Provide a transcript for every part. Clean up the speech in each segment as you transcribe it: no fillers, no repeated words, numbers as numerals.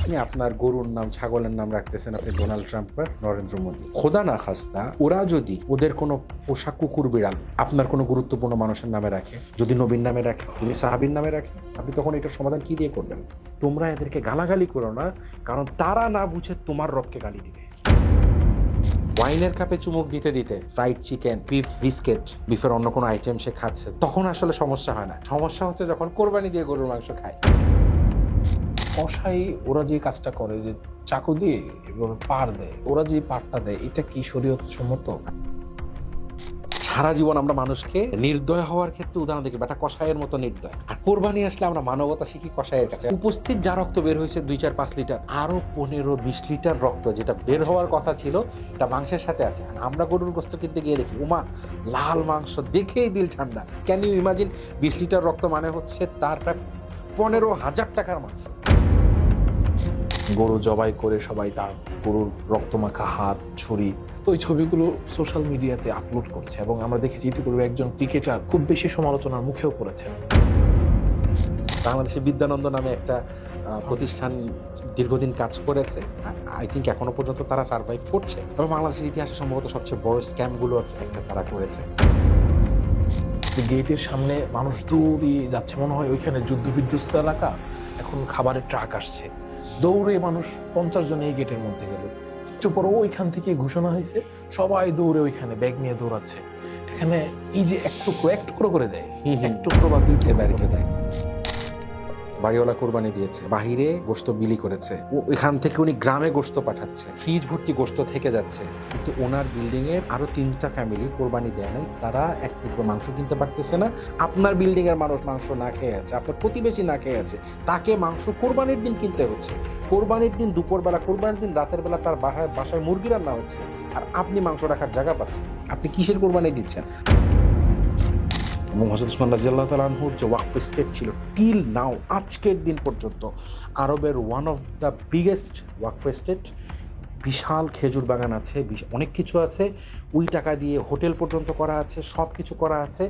আপনি আপনার গরুর নাম ছাগলের নাম রাখতেছেন আপনি ডোনাল্ড ট্রাম্প বা নরেন্দ্র মোদী। খোদা না খাস্তা ওরা যদি ওদের কোনো পোষা কুকুর বিড়াল আপনার কোনো গুরুত্বপূর্ণ মানুষের নামে রাখে, যদি নবীর নামে রাখে, যদি সাহাবীর নামে রাখে, আপনি তখন এটার সমাধান কি দিয়ে করবেন? তোমরা এদেরকে গালাগালি করো না, কারণ তারা না বুঝে তোমার রবকে গালি দিবে। ওয়াইনের কাপে চুমুক দিতে দিতে ফ্রাইড চিকেন, বিফ বিস্কিট, বিফের অন্য কোনো আইটেম সে খাচ্ছে, তখন আসলে সমস্যা হয় না। সমস্যা হচ্ছে যখন কোরবানি দিয়ে গরুর মাংস খায়। কসাই ওরা যে কাজটা করে, যে চাকু দিয়ে এভাবে পাড় দেয়, ওরা যে পাড়টা দেয়, এটা কি শরীয়ত সম্মত? সারা জীবন আমরা মানুষকে নির্দয় হওয়ার ক্ষেত্রে উদাহরণ দেখি, বেটা কষায়ের মতো নির্দয়। আর কোরবানি আসলে আমরা মানবতা শিখি কষায়ের কাছে। উপস্থিত যা রক্ত বের হয়েছে 2-4-5 লিটার, আরো 15-20 লিটার রক্ত যেটা বের হওয়ার কথা ছিল এটা মাংসের সাথে আছে। আর আমরা গরুর গোস্ত কিনতে গিয়ে দেখি উমা লাল মাংস, দেখেই দিল ঠান্ডা। ক্যান ইউ ইমাজিন 20 লিটার রক্ত মানে হচ্ছে তার প্রায় 15,000 টাকার মাংস। গরু জবাই করে সবাই তার গরুর রক্তমাখা হাত, ছুরি, তো ওই ছবিগুলো সোশ্যাল মিডিয়াতে আপলোড করছে এবং আমরা দেখেছি ইতিপূর্বে একজন ক্রিকেটার খুব বেশি সমালোচনার মুখেও পড়েছেন। বাংলাদেশে বিদ্যানন্দ নামে একটা প্রতিষ্ঠান দীর্ঘদিন কাজ করেছে। আই থিঙ্ক এখনো পর্যন্ত তারা সার্ভাইভ করছে এবং বাংলাদেশের ইতিহাসে সম্ভবত সবচেয়ে বড় স্ক্যামগুলোর একটা তারা করেছে। গেটের সামনে মানুষ দৌড়িয়ে যাচ্ছে, মনে হয় ওইখানে যুদ্ধবিধ্বস্ত এলাকা, এখন খাবারের ট্রাক আসছে, দৌড়ে মানুষ 50 জন এই গেটের মধ্যে গেল। একটু পরে ওইখান থেকে ঘোষণা হয়েছে সবাই দৌড়ে ওইখানে ব্যাগ নিয়ে দৌড়াচ্ছে। এখানে এই যে এক টুকরো করে দেয়, এক টুকরো বা 2 টুকরো বাড়িতে দেয়। বাড়িওয়ালা কোরবানি দিয়েছে, বাহিরে গোশত বিলি করেছে, এখান থেকে উনি গ্রামে গোশত পাঠাচ্ছে, ফ্রিজ ভর্তি গোশত থেকে যাচ্ছে, কিন্তু ওনার বিল্ডিং এর আরো 3টা ফ্যামিলি কোরবানি দেয় নাই, তারা এক টুকরো মাংস কিনতে পারতেছে না। আপনার বিল্ডিং এর মানুষ মাংস না খেয়ে আছে, আপনার প্রতিবেশী না খেয়ে আছে, তাকে মাংস কোরবানির দিন কিনতে হচ্ছে। কোরবানির দিন দুপুরবেলা, কোরবানির দিন রাতের বেলা তার বাসায় মুরগি রান্না হচ্ছে, আর আপনি মাংস রাখার জায়গা পাচ্ছেন। আপনি কিসের কোরবানি দিচ্ছেন? এবং হযরত উসমান রাদিয়াল্লাহু তাআলা আনহুর যে ওয়াকফ স্টেট ছিল, টিল নাও আজকের দিন পর্যন্ত আরবের ওয়ান অফ দ্য বিগেস্ট ওয়াকফ স্টেট। বিশাল খেজুর বাগান আছে, অনেক কিছু আছে, ওই টাকা দিয়ে হোটেল পর্যন্ত করা আছে, সব কিছু করা আছে।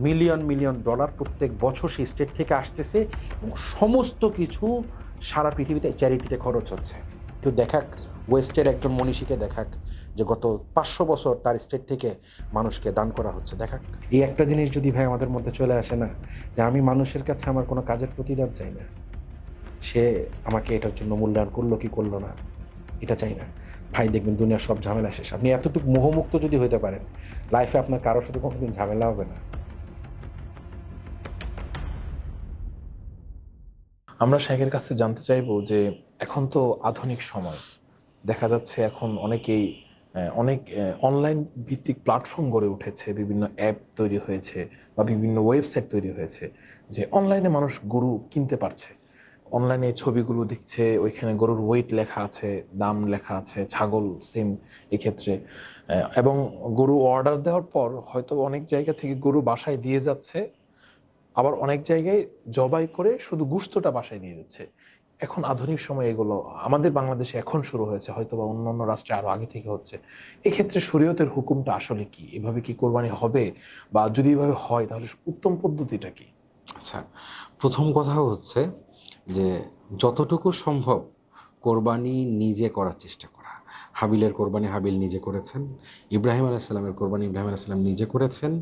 মিলিয়ন মিলিয়ন ডলার প্রত্যেক বছর সেই স্টেট থেকে আসতেছে এবং সমস্ত কিছু সারা পৃথিবীতে চ্যারিটিতে খরচ হচ্ছে। কেউ দেখাক, ওয়েস্টের একজন মনীষীকে দেখাক যে গত 500 বছর তার স্টেট থেকে মানুষকে দান করা হচ্ছে, দেখাক। এই একটা জিনিস যদি ভাই আমাদের মধ্যে চলে আসে না, যে আমি মানুষের কাছে আমার কোনো কাজের প্রতিদান চাই না, সে আমাকে এটার জন্য মূল্যায়ন করলো কি করলো না এটা চাই না, ভাই দেখবেন দুনিয়ার সব ঝামেলা শেষ। আপনি এতটুকু মোহমুক্ত যদি হইতে পারেন, লাইফে আপনার কারোর সাথে কোনোদিন ঝামেলা হবে না। আমরা শাইখের কাছে জানতে চাইবো যে এখন তো আধুনিক সময়, দেখা যাচ্ছে এখন অনেক অনলাইন ভিত্তিক প্ল্যাটফর্ম গড়ে উঠেছে, বিভিন্ন অ্যাপ তৈরি হয়েছে বা বিভিন্ন ওয়েবসাইট তৈরি হয়েছে, যে অনলাইনে মানুষ গরু কিনতে পারছে। অনলাইনে ছবিগুলো দেখছে, ওইখানে গরুর ওয়েট লেখা আছে, দাম লেখা আছে, ছাগল সেম এক্ষেত্রে। এবং গরু অর্ডার দেওয়ার পর হয়তো অনেক জায়গা থেকে গরু বাসায় দিয়ে যাচ্ছে, আবার অনেক জায়গায় জবাই করে শুধু গোশতটা বাসায় দিয়ে যাচ্ছে। এখন আধুনিক সময় এগুলো আমাদের বাংলাদেশে এখন শুরু হয়েছে, হয়তো বা অন্যান্য রাষ্ট্রে আরো আগে থেকে হচ্ছে। এক্ষেত্রে শরীয়তের হুকুমটা আসলে কি? এভাবে কি কোরবানি হবে, বা যদি এভাবে হয় তাহলে উত্তম পদ্ধতিটা কি? আচ্ছা, প্রথম কথা হচ্ছে যে যতটুকু সম্ভব কোরবানি নিজে করার চেষ্টা করা। হাবিলের কোরবানি হাবিল নিজে করেছেন, ইব্রাহিম আলাইহিস সালামের কোরবানি ইব্রাহিম আলাইহিস সালাম নিজে করেছেন।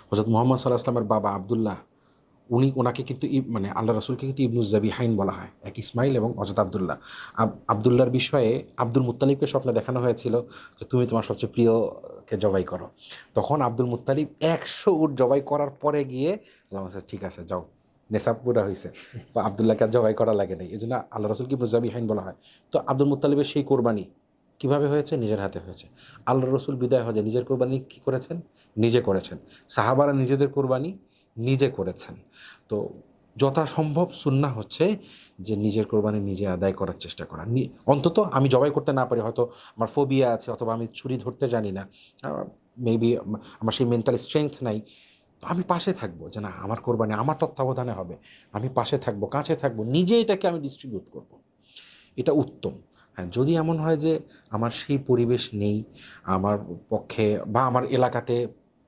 হযরত মুহাম্মদ সাল্লাল্লাহু আলাইহি ওয়াসাল্লামের বাবা আব্দুল্লাহ, ওনাকে কিন্তু মানে আল্লাহ রাসূলকে কিন্তু ইবনুজ যাবিহাইন বলা হয়, এক ইসমাইল এবং হযরত আব্দুল্লাহ। আব্দুল্লাহর বিষয়ে আব্দুল মুত্তালিবকে স্বপ্নে দেখানো হয়েছিল যে তুমি তোমার সবচেয়ে প্রিয়কে জবাই করো। তখন আব্দুল মুত্তালিব 100 উট জবাই করার পরে গিয়ে আল্লাহ বলছে ঠিক আছে যাও, নেশাব পুরা হয়েছে, বা আব্দুল্লাহকে আর জবাই করা লাগে নাই, এই জন্য আল্লাহ রাসূলকে ইবনুজ যাবিহাইন বলা হয়। তো আব্দুল মুত্তালিবের সেই কোরবানি কীভাবে হয়েছে? নিজের হাতে হয়েছে। আল্লাহ রসুল বিদায় হজে নিজের কোরবানি কী করেছেন? নিজে করেছেন। সাহাবারা নিজেদের কোরবানি নিজে করেছেন। তো যথাসম্ভব সুন্নাহ হচ্ছে যে নিজের কোরবানি নিজে আদায় করার চেষ্টা করা। অন্তত আমি জবাই করতে না পারি, হয়তো আমার ফোবিয়া আছে, অথবা আমি ছুরি ধরতে জানি না, মেবি আমার সেই মেন্টাল স্ট্রেংথ নাই, তো আমি পাশে থাকবো যে না আমার কোরবানি আমার তত্ত্বাবধানে হবে, আমি পাশে থাকবো, কাছে থাকবো, নিজে এটাকে আমি ডিস্ট্রিবিউট করব, এটা উত্তম। হ্যাঁ, যদি এমন হয় যে আমার সেই পরিবেশ নেই আমার পক্ষে, বা আমার এলাকাতে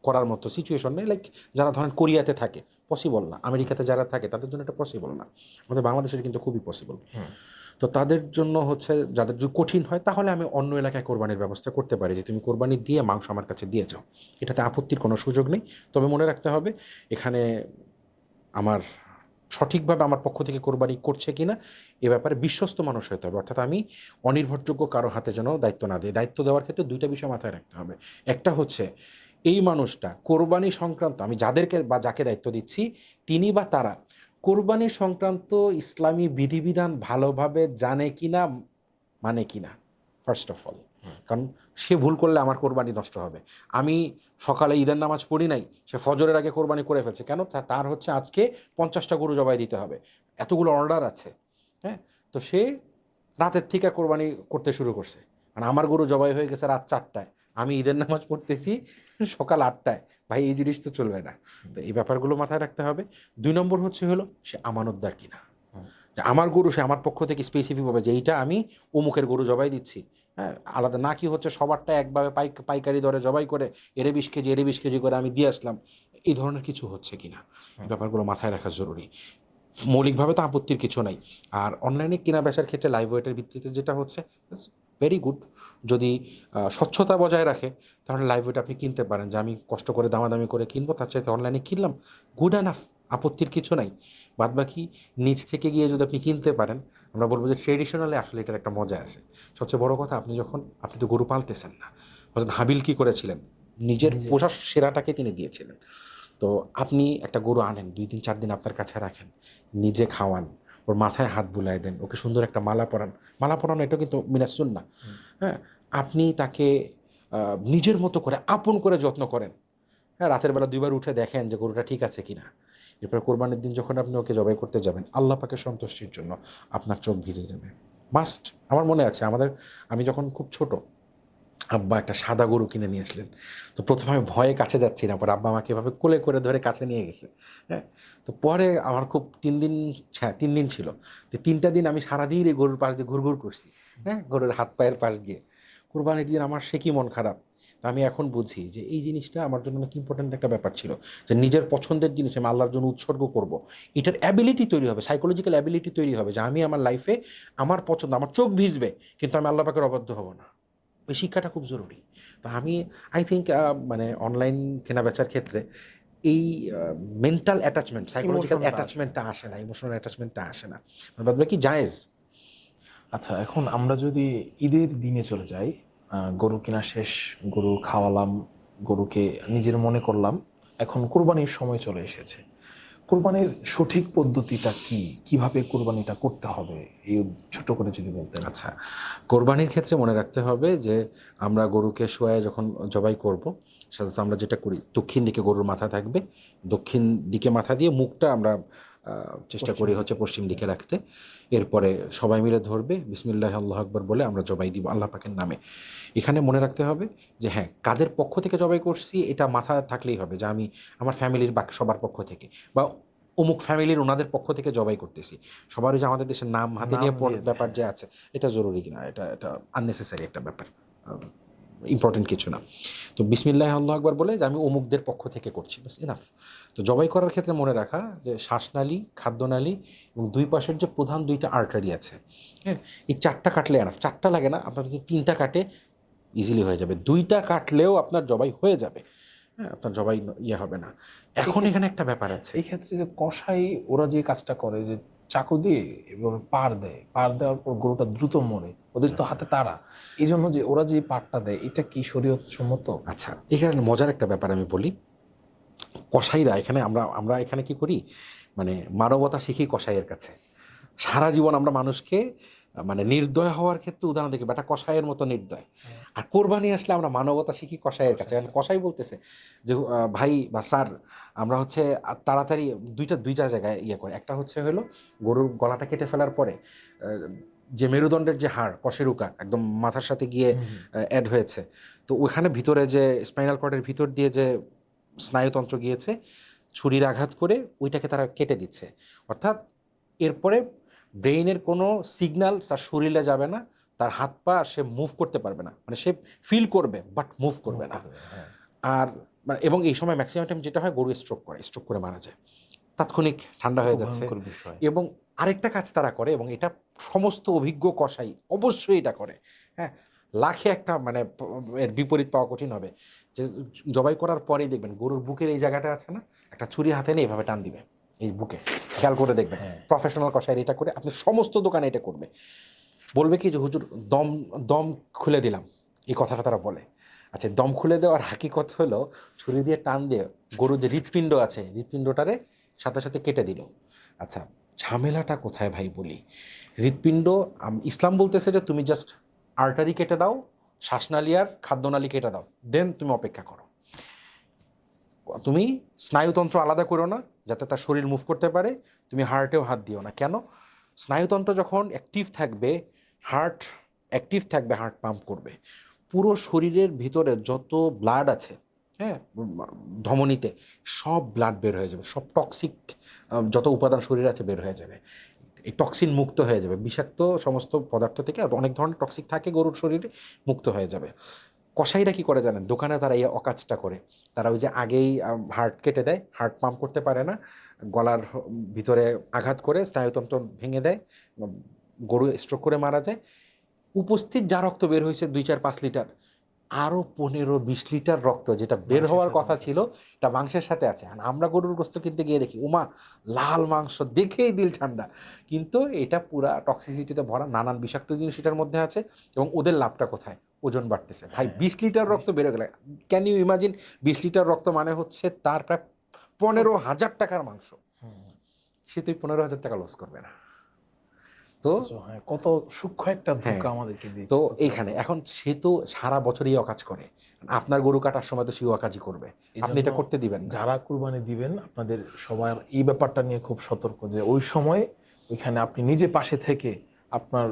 করার মতো সিচুয়েশন নেই, লাইক যারা ধরেন কোরিয়াতে থাকে পসিবল না, আমেরিকাতে যারা থাকে তাদের জন্য এটা পসিবল না, আমাদের বাংলাদেশের কিন্তু খুবই পসিবল। তো তাদের জন্য হচ্ছে যাদের যদি কঠিন হয় তাহলে আমি অন্য এলাকায় কোরবানির ব্যবস্থা করতে পারি, যে তুমি কোরবানি দিয়ে মাংস আমার কাছে দিয়ে যাও, এটাতে আপত্তির কোনো সুযোগ নেই। তবে মনে রাখতে হবে এখানে আমার সঠিকভাবে আমার পক্ষ থেকে কোরবানি করছে কিনা এ ব্যাপারে বিশ্বস্ত মানুষ হতে হবে, অর্থাৎ আমি অনির্ভরযোগ্য কারো হাতে যেন দায়িত্ব না দিই। দায়িত্ব দেওয়ার ক্ষেত্রে দুইটা বিষয় মাথায় রাখতে হবে। একটা হচ্ছে এই মানুষটা কোরবানি সংক্রান্ত, আমি যাদেরকে বা যাকে দায়িত্ব দিচ্ছি তিনি বা তারা কোরবানি সংক্রান্ত ইসলামী বিধিবিধান ভালোভাবে জানে কিনা, মানে কিনা, ফার্স্ট অফ অল। কারণ সে ভুল করলে আমার কোরবানি নষ্ট হবে। আমি সকালে ঈদের নামাজ পড়ি নাই, সে ফজরের আগে কোরবানি করে ফেলছে, কেন? তার হচ্ছে আজকে 50টা গরু জবাই দিতে হবে, এতগুলো অর্ডার আছে, হ্যাঁ। তো সে রাতের থেকে কোরবানি করতে শুরু করছে, আর আমার গরু জবাই হয়ে গেছে রাত 4টায়, আমি ঈদের নামাজ পড়তেছি সকাল 8টায়। ভাই এই জিনিস তো চলবে না। তো এই ব্যাপারগুলো মাথায় রাখতে হবে। 2 নম্বর হলো সে আমানতদার কিনা, যে আমার গরু সে আমার পক্ষ থেকে স্পেসিফিকভাবে যে এইটা আমি অমুকের গরু জবাই দিচ্ছি, হ্যাঁ, আলাদা না কি হচ্ছে সবারটা একভাবে পাইকারি দরে জবাই করে এরে 20 কেজি করে আমি দিয়ে আসলাম, এই ধরনের কিছু হচ্ছে কিনা, এই ব্যাপারগুলো মাথায় রাখা জরুরি। মৌলিকভাবে তো আপত্তির কিছু নাই। আর অনলাইনে কেনা বেচার ক্ষেত্রে লাইভ ওয়েটের ভিত্তিতে যেটা হচ্ছে ভেরি গুড, যদি স্বচ্ছতা বজায় রাখে তাহলে লাইভ ওয়েট আপনি কিনতে পারেন, যে আমি কষ্ট করে দামাদামি করে কিনবো তার চাইতে অনলাইনে কিনলাম, গুড অ্যানাফ, আপত্তির কিছু নাই। বাদবাকি নিজ থেকে গিয়ে যদি আপনি কিনতে পারেন, আমরা বলবো যে ট্রেডিশনালি আসলে এটার একটা মজা আছে। সবচেয়ে বড় কথা, আপনি তো গরু পালতেছেন না। হযরত হাবিল কী করেছিলেন? নিজের পোষা সেরাটাকে তিনি দিয়েছিলেন। তো আপনি একটা গরু আনেন, 2 দিন 4 দিন আপনার কাছে রাখেন, নিজে খাওয়ান, ওর মাথায় হাত বুলায় দেন, ওকে সুন্দর একটা মালা পরান। মালা পরানো এটা কিন্তু মিনাস সুন্নাহ। হ্যাঁ, আপনি তাকে নিজের মতো করে আপন করে যত্ন করেন। হ্যাঁ, রাতের বেলা 2বার উঠে দেখেন যে গরুটা ঠিক আছে কিনা। এরপর কোরবানির দিন যখন আপনি ওকে জবাই করতে যাবেন, আল্লাহ পাকের সন্তুষ্টির জন্য আপনার চোখ ভিজে যাবে, মাস্ট। আমার মনে আছে আমি যখন খুব ছোট, আব্বা একটা সাদা গরু কিনে নিয়ে আসলেন। তো প্রথমে আমি ভয়ে কাছে যাচ্ছি না, পরে আব্বা আমাকে এভাবে কোলে করে ধরে কাছে নিয়ে গেছে, হ্যাঁ। তো পরে আমার খুব 3 দিন ছিল, তো 3টা দিন আমি সারাদিন এই গরুর পাশ দিয়ে ঘুরঘুর করছি, হ্যাঁ, গরুর হাত পায়ের পাশ দিয়ে। কুরবানির দিন আমার সে কি মন খারাপ। তো আমি এখন বুঝি যে এই জিনিসটা আমার জন্য অনেক ইম্পর্ট্যান্ট একটা ব্যাপার ছিল, যে নিজের পছন্দের জিনিস আমি আল্লাহর জন্য উৎসর্গ করব। এটার অ্যাবিলিটি তৈরি হবে, সাইকোলজিক্যাল অ্যাবিলিটি তৈরি হবে, যে আমি আমার লাইফে আমার পছন্দ, আমার চোখ ভিজবে কিন্তু আমি আল্লাহ পাকের অবাধ্য হব না। এই শিক্ষাটা খুব জরুরি। তো আই থিঙ্ক মানে অনলাইন কেনাবেচার ক্ষেত্রে এই মেন্টাল অ্যাটাচমেন্ট, সাইকোলজিক্যাল অ্যাটাচমেন্টটা আসে না, ইমোশনাল অ্যাটাচমেন্টটা আসে না। বাদবাকি কি জায়েজ। আচ্ছা, এখন আমরা যদি ঈদের দিনে চলে যাই, গরু কেনা শেষ, গরু খাওয়ালাম, গরুকে নিজের মনে করলাম, এখন কোরবানির সময় চলে এসেছে। কোরবানির সঠিক পদ্ধতিটা কি, কিভাবে কোরবানিটা করতে হবে, এই ছোট করে যদি বলতেন। আচ্ছা, কোরবানির ক্ষেত্রে মনে রাখতে হবে যে আমরা গরুকে শোয়ায় যখন জবাই করব, সাধারণত আমরা যেটা করি, দক্ষিণ দিকে গরুর মাথা থাকবে, দক্ষিণ দিকে মাথা দিয়ে মুখটা আমরা চেষ্টা করি হচ্ছে পশ্চিম দিকে রাখতে। এরপরে সবাই মিলে ধরবে, বিসমিল্লাহ আল্লাহু আকবার বলে আমরা জবাই দিব আল্লাহ পাকের নামে। এখানে মনে রাখতে হবে যে হ্যাঁ, কাদের পক্ষ থেকে জবাই করছি এটা মাথা থাকলেই হবে, যে আমি আমার ফ্যামিলির সবার পক্ষ থেকে, বা অমুক ফ্যামিলির ওনাদের পক্ষ থেকে জবাই করতেছি। সবারই যে আমাদের দেশের নাম হাতে নিয়ে ব্যাপার যে আছে, এটা জরুরি কিনা, এটা আননেসেসারি একটা ব্যাপার, ইম্পর্টেন্ট কিছু না। তো বিসমিল্লাহ আল্লাহু আকবার বলে যে আমি অমুকদের পক্ষ থেকে করছি, বাস ইনাফ। তো জবাই করার ক্ষেত্রে মনে রাখা যে শ্বাসনালী, খাদ্যনালী এবং 2 পাশের যে প্রধান 2টা আর্টারি আছে, হ্যাঁ, এই 4টা কাটলে এনাফ। 4টা লাগে না, আপনার যদি 3টা কাটে ইজিলি হয়ে যাবে, 2টা কাটলেও আপনার জবাই হয়ে যাবে, হ্যাঁ, আপনার জবাই হবে না। এখন এখানে একটা ব্যাপার আছে, এই ক্ষেত্রে যে কসাই ওরা যে কাজটা করে, যে চাকু দিয়ে এভাবে পার দেওয়ার পর গরুটা দ্রুত মরে, ওদের তো হাতে তাড়া, এই জন্য যে ওরা যে পারটা দেয়, এটা কি শরীয়ত সম্মত? আচ্ছা, এখানে মজার একটা ব্যাপার আমি বলি। কসাইরা এখানে আমরা এখানে কি করি, মানে মানবতা শিখি কসাইয়ের কাছে। সারা জীবন আমরা মানুষকে মানে নির্দয় হওয়ার ক্ষেত্রে উদাহরণ দেখি, বেটা কসাইয়ের মতো নির্দয়। আর কোরবানি আসলে আমরা মানবতা শিখি কসাইয়ের কাছে। কসাই বলতেছে যে ভাই বা স্যার, আমরা হচ্ছে তাড়াতাড়ি দুইটা জায়গায় করে। একটা হলো গরুর গলাটা কেটে ফেলার পরে যে মেরুদণ্ডের যে হাড়, কশেরুকা একদম মাথার সাথে গিয়ে অ্যাড হয়েছে, তো ওখানে ভিতরে যে স্পাইনাল কর্ডের ভিতর দিয়ে যে স্নায়ুতন্ত্র গিয়েছে, ছুরির আঘাত করে ওইটাকে তারা কেটে দিচ্ছে। অর্থাৎ এরপরে ব্রেইনের কোনো সিগন্যাল তার শরীরে যাবে না, তার হাত পা সে মুভ করতে পারবে না, মানে সে ফিল করবে বাট মুভ করবে না। আর এবং এই সময় ম্যাক্সিমাম টাইম যেটা হয়, গরু স্ট্রোক করে মারা যায়, তাৎক্ষণিক ঠান্ডা হয়ে যাচ্ছে। এবং আরেকটা কাজ তারা করে, এবং এটা সমস্ত অভিজ্ঞ কসাই অবশ্যই এটা করে, হ্যাঁ, লাখে একটা মানে এর বিপরীত পাওয়া কঠিন হবে, যে জবাই করার পরেই দেখবেন গরুর বুকের এই জায়গাটা আছে না, একটা ছুরি হাতে নিয়ে এইভাবে টান দিবে এই বুকে, খেয়াল করে দেখবেন প্রফেশনাল কসাই এটা করে, আপনি সমস্ত দোকানে এটা করবে, বলবে কি যে হুজুর দম দম খুলে দিলাম, এই কথাটা তারা বলে। আচ্ছা, দম খুলে দেওয়ার হাকিকত হলো ছুরি দিয়ে টান দিয়ে গরুর যে হৃৎপিণ্ড আছে হৃৎপিণ্ডটারে সাথে সাথে কেটে দিল। আচ্ছা, ঝামেলাটা কোথায় ভাই বলি, হৃৎপিণ্ড ইসলাম বলতেছে যে তুমি জাস্ট আর্টারি কেটে দাও, শ্বাসনালী আর খাদ্যনালী কেটে দাও, দেন তুমি অপেক্ষা করো, তুমি স্নায়ুতন্ত্র আলাদা করো না যাতে তার শরীর মুভ করতে পারে, তুমি হার্টেও হাত দিও না। কেন? স্নায়ুতন্ত্র যখন অ্যাক্টিভ থাকবে, হার্ট অ্যাক্টিভ থাকবে, হার্ট পাম্প করবে, পুরো শরীরের ভিতরে যত ব্লাড আছে, হ্যাঁ, ধমনীতে সব ব্লাড বের হয়ে যাবে, সব টক্সিক যত উপাদান শরীরে আছে বের হয়ে যাবে, এই টক্সিন মুক্ত হয়ে যাবে, বিষাক্ত সমস্ত পদার্থ থেকে অনেক ধরনের টক্সিক থাকে গরুর শরীরে, মুক্ত হয়ে যাবে। কসাইরা কি করে জানেন, দোকানে তারা এই অকাজটা করে, তারা ওই যে আগেই হার্ট কেটে দেয়, হার্ট পাম্প করতে পারে না, গলার ভিতরে আঘাত করে স্নায়ুতন্ত্র ভেঙে দেয়, গরু স্ট্রোক করে মারা যায়, উপস্থিত যা রক্ত বের হয়েছে 2-4-5 লিটার, আরও 15-20 লিটার রক্ত যেটা বের হওয়ার কথা ছিল এটা মাংসের সাথে আছে। আর আমরা গরুর গোস্ত কিনতে গিয়ে দেখি ওমা লাল মাংস, দেখেই দিল ঠান্ডা, কিন্তু এটা পুরা টক্সিসিটিতে ভরা, নানান বিষাক্ত জিনিস এটার মধ্যে আছে, এবং ওদের লাভটা কোথায়, ওজন বাড়তেছে ভাই। 20 লিটার রক্ত বেরো গেলে, ক্যান ইউ ইমাজিন, 20 লিটার রক্ত মানে হচ্ছে তার প্রায় 15,000 টাকার মাংস, সে তুই 15,000 টাকা লস করবে না। তো কত সূক্ষ্ম একটা ধোঁকা আমাদেরকে দিয়েছে। তো এইখানে এখন সে তো সারা বছর এই অকাজ করে, আপনার গরু কাটার সময় তো সেও অকাজই করবে, আপনি এটা করতে দিবেন না। যারা কুরবানি দিবেন আপনাদের সবার এই ব্যাপারটা নিয়ে খুব সতর্ক, যে ওই সময় ওইখানে আপনি নিজে পাশে থেকে, আপনার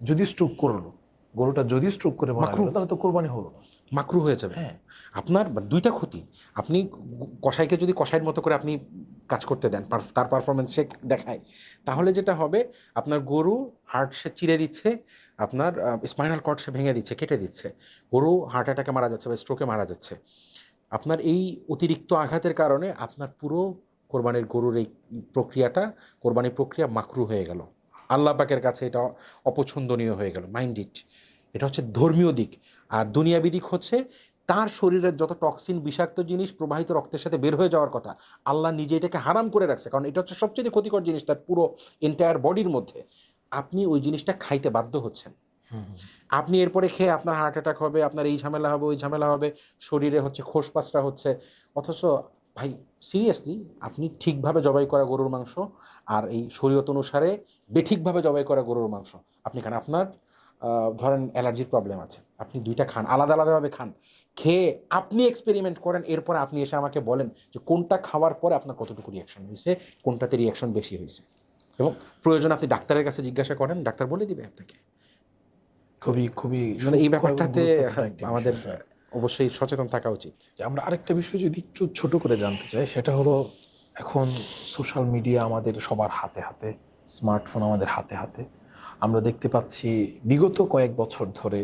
যদি স্ট্রোক করলো, গরুটা যদি স্ট্রোক করে মারা গেল, তাহলে তো কোরবানি হলো না, মাকরু হয়ে যাবে। আপনার দুইটা ক্ষতি, আপনি কসাইকে যদি কসাইয়ের মতো করে আপনি কাজ করতে দেন, তার পারফরমেন্স সে দেখায়, তাহলে যেটা হবে আপনার গরু হার্ট সে চিরে দিচ্ছে, আপনার স্পাইনাল কর্ড সে ভেঙে দিচ্ছে, কেটে দিচ্ছে, গরু হার্ট অ্যাটাকে মারা যাচ্ছে বা স্ট্রোকে মারা যাচ্ছে। আপনার এই অতিরিক্ত আঘাতের কারণে আপনার পুরো কোরবানির গরুর এই প্রক্রিয়াটা, কোরবানির প্রক্রিয়া মাকরু হয়ে গেল, আল্লাহ পাকের কাছে এটা অপছন্দনীয় হয়ে গেল, মাইন্ড ইট। এটা হচ্ছে ধর্মীয় দিক। আর দুনিয়াবি দিক হচ্ছে তার শরীরের যত টক্সিন বিষাক্ত জিনিস প্রবাহিত রক্তের সাথে বের হয়ে যাওয়ার কথা, আল্লাহ নিজে এটাকে হারাম করে রাখছে, কারণ এটা হচ্ছে সবচেয়ে ক্ষতিকর জিনিস তার পুরো এন্টায়ার বডির মধ্যে। আপনি ওই জিনিসটা খাইতে বাধ্য হচ্ছেন, আপনি এরপরে খেয়ে আপনার হার্ট অ্যাটাক হবে, আপনার এই ঝামেলা হবে, ওই ঝামেলা হবে, শরীরে হচ্ছে খোসপাসটা হচ্ছে। অথচ ভাই সিরিয়াসলি, আপনি ঠিকভাবে জবাই করা গরুর মাংস আর এই শরীয়ত অনুসারে বেঠিকভাবে জবাই করা গরুর মাংস আপনি খান, আপনার ধরেন অ্যালার্জির প্রবলেম আছে, আপনি দুইটা খান, আলাদা আলাদাভাবে খান, খেয়ে আপনি এক্সপেরিমেন্ট করেন, এরপরে আপনি এসে আমাকে বলেন যে কোনটা খাওয়ার পরে আপনার কতটুকু রিয়াকশন হয়েছে, কোনটাতে রিয়াকশন বেশি হয়েছে, এবং প্রয়োজন আপনি ডাক্তারের কাছে জিজ্ঞাসা করেন, ডাক্তার বলে দিবে আপনাকে। খুবই খুবই মানে এই ব্যাপারটাতে আমাদের অবশ্যই সচেতন থাকা উচিত। আমরা আরেকটা বিষয় যদি একটু ছোট করে জানতে চাই, সেটা হলো এখন সোশ্যাল মিডিয়া আমাদের সবার হাতে হাতে, স্মার্টফোন আমাদের হাতে হাতে, আমরা দেখতে পাচ্ছি বিগত কয়েক বছর ধরে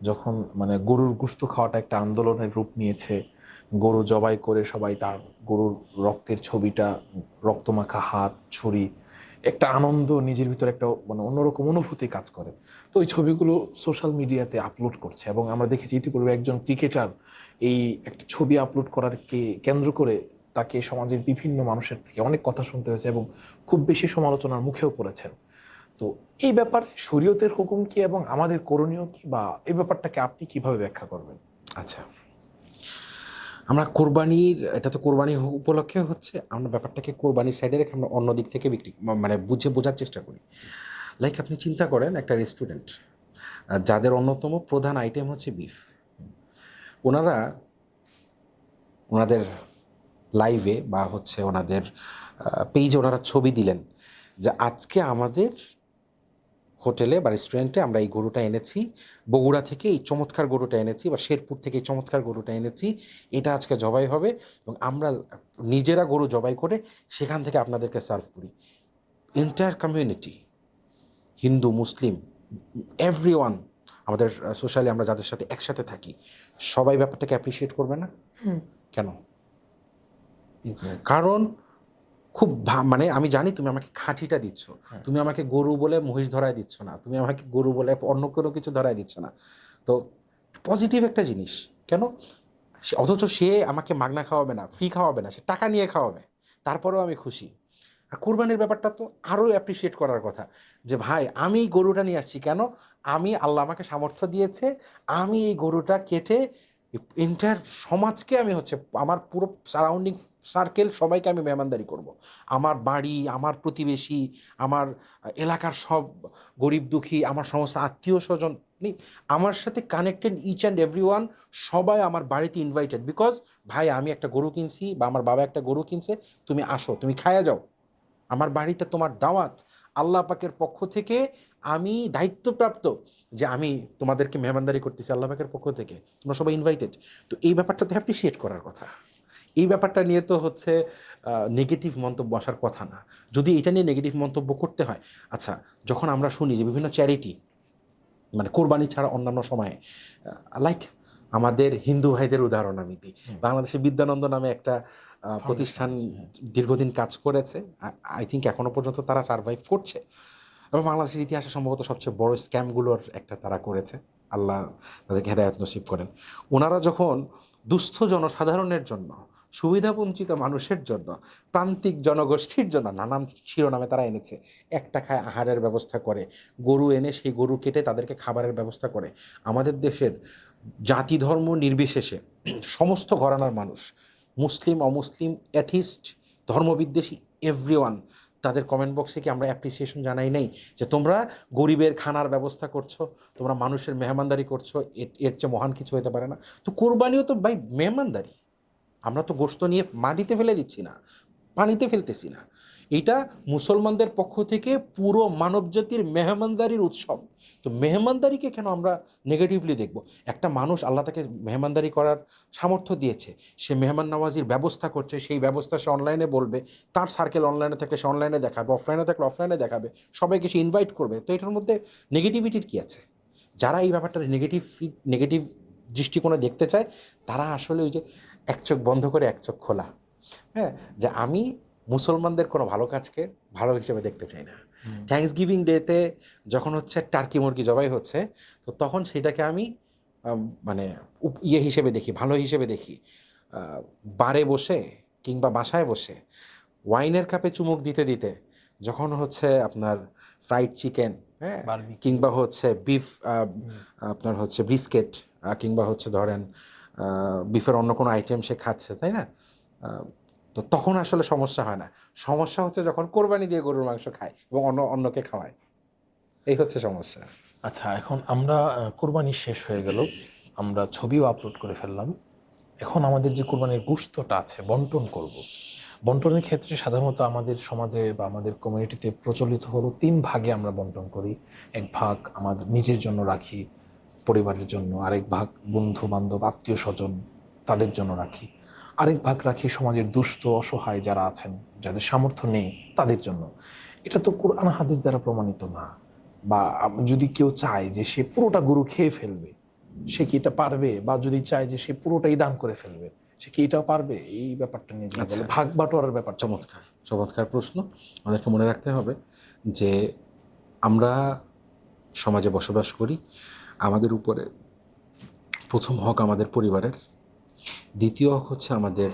যখন মানে গরুর গোশত খাওয়াটা একটা আন্দোলনের রূপ নিয়েছে, গরু জবাই করে সবাই তার গরুর রক্তের ছবিটা, রক্তমাখা হাত, ছুরি, একটা আনন্দ নিজের ভিতরে একটা মানে অন্যরকম অনুভূতি কাজ করে। তো ওই ছবিগুলো সোশ্যাল মিডিয়াতে আপলোড করছে, এবং আমরা দেখেছি ইতিপূর্বে একজন ক্রিকেটার এই একটা ছবি আপলোড করারকে কেন্দ্র করে তাকে সমাজের বিভিন্ন মানুষের থেকে অনেক কথা শুনতে হয়েছে এবং খুব বেশি সমালোচনার মুখেও পড়েছেন। তো এই ব্যাপারে শরীয়তের হুকুম কি এবং আমাদের করণীয় কি, বা এই ব্যাপারটাকে আপনি কিভাবে ব্যাখ্যা করবেন? আচ্ছা, আমরা কোরবানির, এটা তো কোরবানি উপলক্ষে হচ্ছে, আমরা ব্যাপারটাকে কোরবানির সাইডে রেখে আমরা অন্য দিক থেকে মানে বোঝার চেষ্টা করি। লাইক আপনি চিন্তা করেন একটা রেস্টুরেন্ট যাদের অন্যতম প্রধান আইটেম হচ্ছে বিফ, ওনাদের লাইভে বা হচ্ছে ওনাদের পেজে ওনারা ছবি দিলেন যে আজকে আমাদের হোটেলে বা রেস্টুরেন্টে আমরা এই গরুটা এনেছি, বগুড়া থেকে এই চমৎকার গরুটা এনেছি, বা শেরপুর থেকে এই চমৎকার গরুটা এনেছি, এটা আজকে জবাই হবে এবং আমরা নিজেরা গরু জবাই করে সেখান থেকে আপনাদেরকে সার্ভ করি। এন্টায়ার কমিউনিটি, হিন্দু মুসলিম এভরিওয়ান, আমাদের সোশ্যালি আমরা যাদের সাথে একসাথে থাকি, সবাই ব্যাপারটাকে অ্যাপ্রিসিয়েট করবে না? কেন? কারণ খুব মানে আমি জানি তুমি আমাকে খাঁটিটা দিচ্ছ, তুমি আমাকে গরু বলে মহিষ ধরায় দিচ্ছ না, তুমি আমাকে গরু বলে অন্য কোনো কিছু ধরায় দিচ্ছ না। তো পজিটিভ একটা জিনিস কেন, অথচ সে আমাকে মাগনা খাওয়াবে না, ফ্রি খাওয়াবে না, সে টাকা নিয়ে খাওয়াবে, তারপরেও আমি খুশি। আর কোরবানির ব্যাপারটা তো আরও অ্যাপ্রিসিয়েট করার কথা, যে ভাই আমি গরুটা নিয়ে আসছি কেন, আমি আল্লাহ আমাকে সামর্থ্য দিয়েছে, আমি এই গরুটা কেটে এন্টায়ার সমাজকে আমি হচ্ছে আমার পুরো সারাউন্ডিং সার্কেল সবাইকে আমি মেহমানদারি করব। আমার বাড়ি, আমার প্রতিবেশী, আমার এলাকার সব গরিব দুঃখী, আমার সমস্ত আত্মীয় স্বজন, আমার সাথে connected each and every one, সবাই আমার বাড়িতে ইনভাইটেড। বিকজ ভাই আমি একটা গরু কিনছি বা আমার বাবা একটা গরু কিনছে, তুমি আসো, তুমি খায়া যাও, আমার বাড়িতে তোমার দাওয়াত, আল্লাহ পাকের পক্ষ থেকে আমি দায়িত্বপ্রাপ্ত যে আমি তোমাদেরকে মেহমানদারি করতেছি আল্লাহ পাকের পক্ষ থেকে, তোমরা সবাই ইনভাইটেড। তো এই ব্যাপারটা তো অ্যাপ্রিসিয়েট করার কথা। এই ব্যাপারটা নিয়ে তো হচ্ছে নেগেটিভ মন্তব্য আসার কথা না। যদি এটা নিয়ে নেগেটিভ মন্তব্য করতে হয়, আচ্ছা যখন আমরা শুনি যে বিভিন্ন চ্যারিটি মানে কোরবানি ছাড়া অন্যান্য সময়ে, লাইক আমাদের হিন্দু ভাইদের উদাহরণ আমি দিই, বাংলাদেশে বিদ্যানন্দ নামে একটা প্রতিষ্ঠান দীর্ঘদিন কাজ করেছে, আই থিঙ্ক এখনো পর্যন্ত তারা সার্ভাইভ করছে, এবং বাংলাদেশের ইতিহাসে সম্ভবত সবচেয়ে বড় স্ক্যামগুলোর একটা তারা করেছে, আল্লাহ তাদেরকে হেদায়েত নসিব করেন। ওনারা যখন দুস্থ জনসাধারণের জন্য, সুবিধাবঞ্চিত মানুষের জন্য, প্রান্তিক জনগোষ্ঠীর জন্য নানান শিরোনামে তারা এনেছে, এক টাকায় আহারের ব্যবস্থা করে, গরু এনে সেই গরু কেটে তাদেরকে খাবারের ব্যবস্থা করে, আমাদের দেশের জাতি ধর্ম নির্বিশেষে সমস্ত ঘরানার মানুষ, মুসলিম অমুসলিম অ্যাথিস্ট ধর্মবিদ্বেষী এভরিওয়ান, তাদের কমেন্ট বক্সে কি আমরা অ্যাপ্রিসিয়েশন জানাই নেই যে তোমরা গরিবের খানার ব্যবস্থা করছো, তোমরা মানুষের মেহমানদারি করছো, এর চেয়ে মহান কিছু হতে পারে না। তো কোরবানিও তো ভাই মেহমানদারি, আমরা তো গোশত নিয়ে মাটিতে ফেলে দিচ্ছি না, পানিতে ফেলতেছি না, এটা মুসলমানদের পক্ষ থেকে পুরো মানবজাতির মেহমানদারির উৎসব। তো মেহমানদারিকে কেন আমরা নেগেটিভলি দেখব? একটা মানুষ আল্লাহ তাকে মেহমানদারি করার সামর্থ্য দিয়েছে, সে মেহমান নওয়াজির ব্যবস্থা করছে, সেই ব্যবস্থা সে অনলাইনে বলবে, তার সার্কেল অনলাইনে থাকলে সে অনলাইনে দেখাবে, অফলাইনে থাকলে অফলাইনে দেখাবে, সবাইকে সে ইনভাইট করবে। তো এটার মধ্যে নেগেটিভিটির কী আছে? যারা এই ব্যাপারটা নেগেটিভ দৃষ্টিকোণে দেখতে চায়, তারা আসলে ওই যে এক চোখ বন্ধ করে এক চোখ খোলা, হ্যাঁ, যে আমি মুসলমানদের কোনো ভালো কাজকে ভালো হিসেবে দেখতে চাই না। থ্যাঙ্কস গিভিং ডেতে যখন হচ্ছে টার্কি মুরগি জবাই হচ্ছে, তো তখন সেটাকে আমি মানে ইয়ে হিসেবে দেখি, ভালো হিসেবে দেখি। বারে বসে কিংবা বাসায় বসে ওয়াইনের কাপে চুমুক দিতে দিতে যখন হচ্ছে আপনার ফ্রাইড চিকেন, হ্যাঁ, কিংবা হচ্ছে বিফ, আপনার হচ্ছে ব্রিস্কেট, কিংবা হচ্ছে ধরেন বিফের অন্য কোনো আইটেম সে খাচ্ছে, তাই না? তো তখন আসলে সমস্যা হয় না। সমস্যা হচ্ছে যখন কোরবানি দিয়ে গরুর মাংস খায় এবং অন্যকে খাওয়ায়, এই হচ্ছে সমস্যা। আচ্ছা, এখন আমরা কোরবানি শেষ হয়ে গেল, আমরা ছবিও আপলোড করে ফেললাম, এখন আমাদের যে কোরবানির গোশতটা আছে বন্টন করব। বন্টনের ক্ষেত্রে সাধারণত আমাদের সমাজে বা আমাদের কমিউনিটিতে প্রচলিত হলো 3 ভাগে আমরা বন্টন করি। এক ভাগ আমাদের নিজের জন্য রাখি, পরিবারের জন্য, আরেক ভাগ বন্ধু বান্ধব আত্মীয় স্বজন তাদের জন্য রাখি, আরেক ভাগ রাখি সমাজের দুস্থ অসহায় যারা আছেন, যাদের সামর্থ্য নেই তাদের জন্য। এটা তো কোরআন হাদিস দ্বারা প্রমাণিত না। বা যদি কেউ চায় যে সে পুরোটা গরু খেয়ে ফেলবে, সে কি এটা পারবে? বা যদি চায় যে সে পুরোটাই দান করে ফেলবে, সে কি এটাও পারবে? এই ব্যাপারটা নিয়ে ভাগ বাটোয়ারার ব্যাপার। চমৎকার প্রশ্ন। আমাদেরকে মনে রাখতে হবে যে আমরা সমাজে বসবাস করি, আমাদের উপরে প্রথম হক আমাদের পরিবারের, দ্বিতীয় হক হচ্ছে আমাদের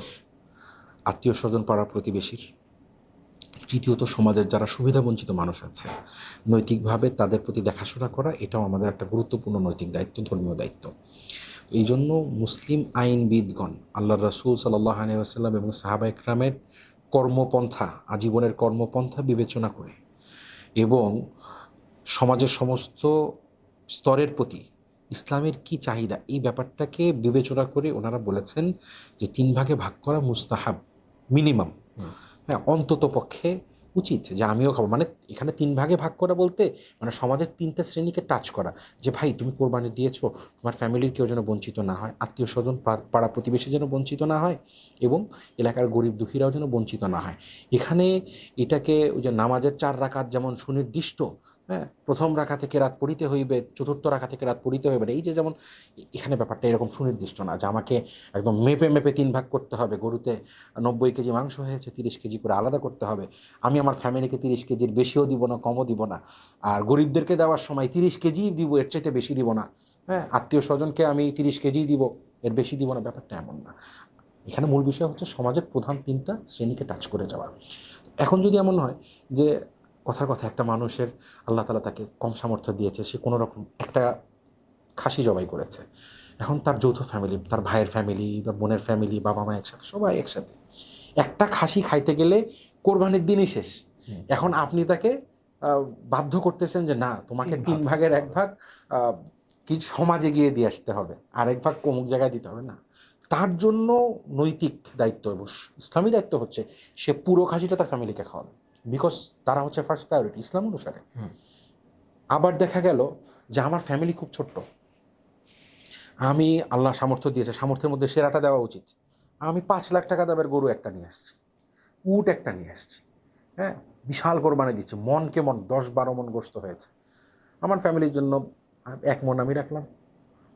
আত্মীয় স্বজন পাড়া প্রতিবেশীর, তৃতীয়ত সমাজের যারা সুবিধাবঞ্চিত মানুষ আছে নৈতিকভাবে তাদের প্রতি দেখাশোনা করা, এটাও আমাদের একটা গুরুত্বপূর্ণ নৈতিক দায়িত্ব, ধর্মীয় দায়িত্ব। এই জন্য মুসলিম আইনবিদগণ আল্লাহ রাসূল সাল্লাল্লাহু আলাইহি ওয়াসাল্লাম এবং সাহাবা ইকরামের কর্মপন্থা, আজীবনের কর্মপন্থা বিবেচনা করে এবং সমাজের সমস্ত স্তরের প্রতি ইসলামের কি চাহিদা এই ব্যাপারটাকে বিবেচনা করে ওনারা বলেছেন যে 3 ভাগে ভাগ করা মুস্তাহাব, মিনিমাম, হ্যাঁ, অন্তত পক্ষে উচিত যে আমিও খাবো। মানে এখানে 3 ভাগে ভাগ করা বলতে মানে সমাজের 3টা শ্রেণীকে টাচ করা, যে ভাই তুমি কোরবানি দিয়েছো, তোমার ফ্যামিলির কেউ যেন বঞ্চিত না হয়, আত্মীয় স্বজন পাড়া প্রতিবেশী যেন বঞ্চিত না হয়, এবং এলাকার গরিব দুঃখীরাও যেন বঞ্চিত না হয়। এখানে এটাকে ওই যে নামাজের 4 রাকাত যেমন সুনির্দিষ্ট, হ্যাঁ, প্রথম রাকাতে কেরাত পড়িতে হইবে, চতুর্থ রাকাতে কেরাত পড়িতে হইবে না। এই যে যেমন এখানে ব্যাপারটা এরকম সুনির্দিষ্ট না যে আমাকে একদম মেপে মেপে 3 ভাগ করতে হবে, গরুতে 90 কেজি মাংস হয়েছে 30 কেজি করে আলাদা করতে হবে, আমি আমার ফ্যামিলিকে 30 কেজির বেশিও দিব না কমও দিব না, আর গরিবদেরকে দেওয়ার সময় 30 কেজিই দিব, এর চাইতে বেশি দিব না, হ্যাঁ, আত্মীয় স্বজনকে আমি 30 কেজিই দিব, এর বেশি দিব না, ব্যাপারটা এমন না। এখানে মূল বিষয় হচ্ছে সমাজের প্রধান 3টা শ্রেণীকে টাচ করে যাওয়া। এখন যদি এমন হয় যে কথার কথা একটা মানুষের আল্লাহ তাআলা তাকে কম সামর্থ্য দিয়েছে, সে কোনো রকম একটা খাসি জবাই করেছে, এখন তার যৌথ ফ্যামিলি, তার ভাইয়ের ফ্যামিলি বা বোনের ফ্যামিলি, বাবা মা একসাথে, সবাই একসাথে একটা খাসি খাইতে গেলে কোরবানির দিনই শেষ। এখন আপনি তাকে বাধ্য করতেছেন যে না, তোমাকে 3 ভাগের 1 ভাগ কি সমাজে গিয়ে দিয়ে আসতে হবে, আর 1 ভাগ অমুক জায়গায় দিতে হবে না। তার জন্য নৈতিক দায়িত্ব এবং ইসলামী দায়িত্ব হচ্ছে সে পুরো খাসিটা তার ফ্যামিলিকে খাওয়াবে, বিকজ তারা হচ্ছে ফার্স্ট প্রায়োরিটি ইসলাম অনুসারে। আবার দেখা গেল যে আমার ফ্যামিলি খুব ছোট্ট, আমি আল্লাহ সামর্থ্য দিয়েছে, সামর্থ্যের মধ্যে সেরাটা দেওয়া উচিত, আমি 5 লাখ টাকা দামের গরু একটা নিয়ে আসছি, উট একটা নিয়ে আসছি, হ্যাঁ, বিশাল কোরবানি দিচ্ছি, মনকে মন 10-12 মন গোস্ত হয়েছে, আমার ফ্যামিলির জন্য 1 মন আমি রাখলাম,